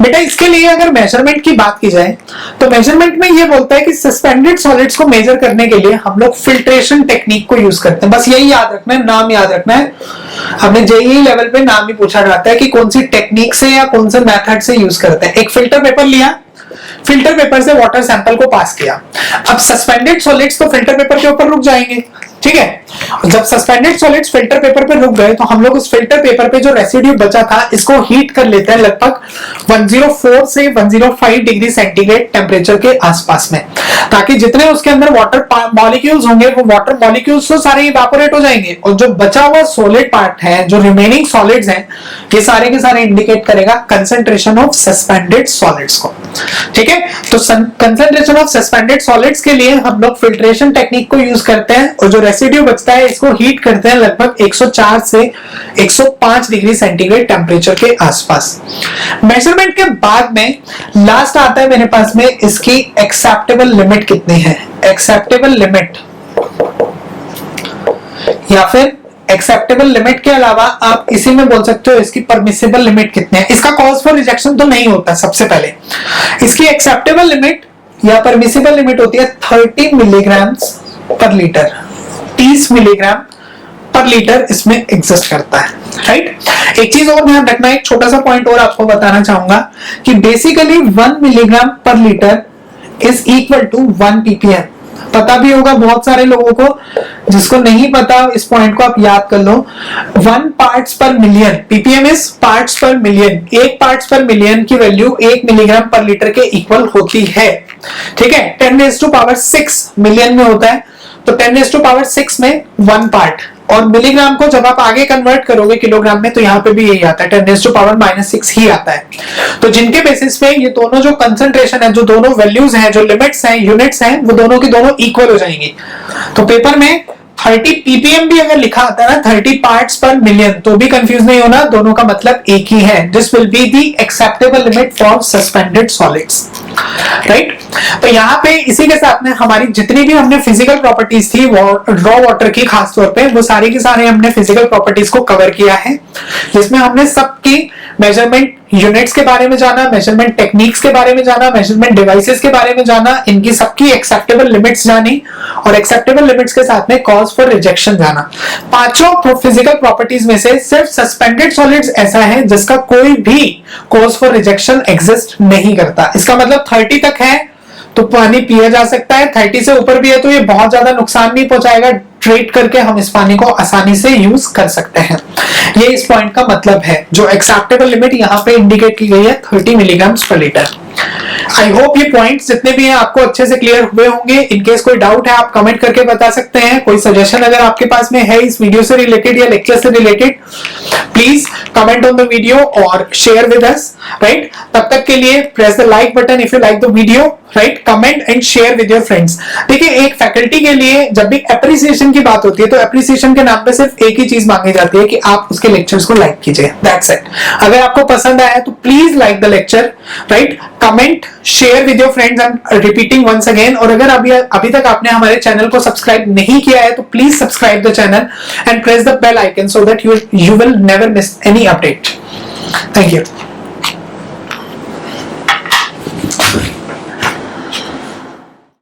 बेटा इसके लिए अगर मेजरमेंट की बात की जाए तो मेजरमेंट में ये बोलता है कि सस्पेंडेड सॉलिड्स को मेजर करने के लिए हम लोग फिल्ट्रेशन टेक्निक को यूज करते हैं। बस यही याद रखना है, नाम याद रखना है। हमने जेईई लेवल पे नाम ही पूछा जाता है कि कौन सी टेक्निक से या कौन से मेथड से यूज करते हैं। एक फिल्टर पेपर लिया, फिल्टर पेपर से वाटर सैंपल को पास किया। अब सस्पेंडेड सॉलिड्स तो फिल्टर पेपर के ऊपर रुक जाएंगे, ठीक है। जब सस्पेंडेड सॉलिड्स फिल्टर पेपर पे रुक गए तो हम लोग उस फिल्टर पेपर पे जो रेसिड्यू बचा था इसको हीट कर लेते हैं लगभग 104 से 105 डिग्री सेंटीग्रेड टेम्परेचर के आसपास में, ताकि जितने उसके अंदर वाटर मॉलिक्यूल्स होंगे वो वाटर मॉलिक्यूल्स तो सारे इवेपोरेट हो जाएंगे, और जो बचा हुआ सॉलिड पार्ट है, जो रिमेनिंग सॉलिड्स हैं, ये सारे के सारे इंडिकेट करेगा कंसंट्रेशन ऑफ सस्पेंडेड सॉलिड्स को, ठीक है। तो कंसंट्रेशन ऑफ सस्पेंडेड सॉलिड्स के लिए हम लोग फिल्ट्रेशन टेक्निक को यूज करते हैं, और जो रेसिड्यू बचता है इसको हीट करते हैं लगभग 104 से 105 डिग्री सेंटीग्रेड टेम्परेचर के आसपास। मेजरमेंट के बाद में लास्ट आता है मेरे पास में इसकी एक्सेप्टेबल लिमिट कितनी है, एक्सेप्टेबल लिमिट, या फिर एक्सेप्टेबल लिमिट के अलावा आप इसी में बोल सकते हो इसकी परमिसिबल लिमिट कितनी है। इसका कॉज फॉर रिजेक्शन तो नहीं होता, सबसे पहले इसकी एक्सेप्टेबल लिमिट या परमिसिबल लिमिट होती है 30 मिलीग्राम पर लीटर, 30 मिलीग्राम पर लीटर इसमें एग्जिस्ट करता है, राइट। एक चीज और ध्यान रखना, एक छोटा सा पॉइंट और आपको बताना चाहूंगा कि बेसिकली 1 मिलीग्राम पर litre is equal to 1 ppm। पता भी होगा बहुत सारे लोगों को, जिसको नहीं पता इस पॉइंट को आप याद कर लो। 1 पार्ट्स पर मिलियन, ppm इज पार्ट्स पर मिलियन, एक पार्ट्स पर मिलियन की वैल्यू 1 मिलीग्राम पर लीटर के इक्वल होती है, ठीक है। 10⁶ मिलियन में होता है, तो 10⁶ में 1 पार्ट, और मिलीग्राम को जब आप आगे कन्वर्ट करोगे किलोग्राम में तो यहाँ पे भी यही आता है, 10⁻⁻6 ही आता है। तो जिनके बेसिस पे ये दोनों जो कंसंट्रेशन है, जो दोनों वैल्यूज हैं, जो लिमिट्स हैं, यूनिट्स हैं, वो दोनों की दोनों इक्वल हो जाएंगी। तो पेपर में 30 ppm भी अगर लिखा आता है ना, 30 पार्ट्स पर मिलियन, तो भी कंफ्यूज नहीं होना, दोनों का मतलब एक ही है। This will be the acceptable limit for suspended solids, right. तो यहाँ पे इसी के साथ में हमारी जितनी भी हमने फिजिकल प्रॉपर्टीज थी रॉ वाटर की, खासतौर पे वो सारी की सारी हमने फिजिकल प्रॉपर्टीज को कवर किया है, जिसमें हमने सबकी मेजरमेंट यूनिट्स के बारे में जाना, मेजरमेंट टेक्निक्स के बारे में जाना, मेजरमेंट डिवाइसेस के बारे में जाना, इनकी सबकी एक्सेप्टेबल लिमिट्स जानी, और एक्सेप्टेबल लिमिट्स के साथ में कॉज फॉर रिजेक्शन जाना। पांचों फिजिकल प्रॉपर्टीज में से सिर्फ सस्पेंडेड सॉलिड्स ऐसा है जिसका कोई भी कॉज फॉर रिजेक्शन एग्जिस्ट नहीं करता। इसका मतलब 30 तक है तो पानी पिया जा सकता है, 30 से ऊपर भी है तो ये बहुत ज्यादा नुकसान नहीं पहुंचाएगा, ट्रीट करके हम इस पानी को आसानी से यूज कर सकते हैं। ये इस पॉइंट का मतलब है। जो एक्सेप्टेबल लिमिट यहाँ पे इंडिकेट की गई है 30 मिलीग्राम पर लीटर। आई होप ये पॉइंट्स जितने भी हैं आपको अच्छे से क्लियर हुए होंगे। इनकेस कोई डाउट है आप कमेंट करके बता सकते हैं। कोई सजेशन अगर आपके पास में है इस वीडियो से रिलेटेड या लेक्चर से related, please comment on the video और शेयर विद अस, राइट। तब तक के लिए press the like button if you like the video, right. Comment and share with your friends. देखिए, एक फैकल्टी के लिए जब भी एप्रिसिएशन की बात होती है तो एप्रिसिएशन के नाम पे सिर्फ एक ही चीज मांगी जाती है कि आप उसके लेक्चर्स को लाइक कीजिए, दैट्स इट। अगर आपको पसंद आया तो please like the lecture, right. Comment, share with your friends, I am repeating once again. और अगर अभी तक आपने हमारे चैनल को सब्सक्राइब नहीं किया है तो please subscribe the channel and press the bell icon so that you will never miss any update. Thank you.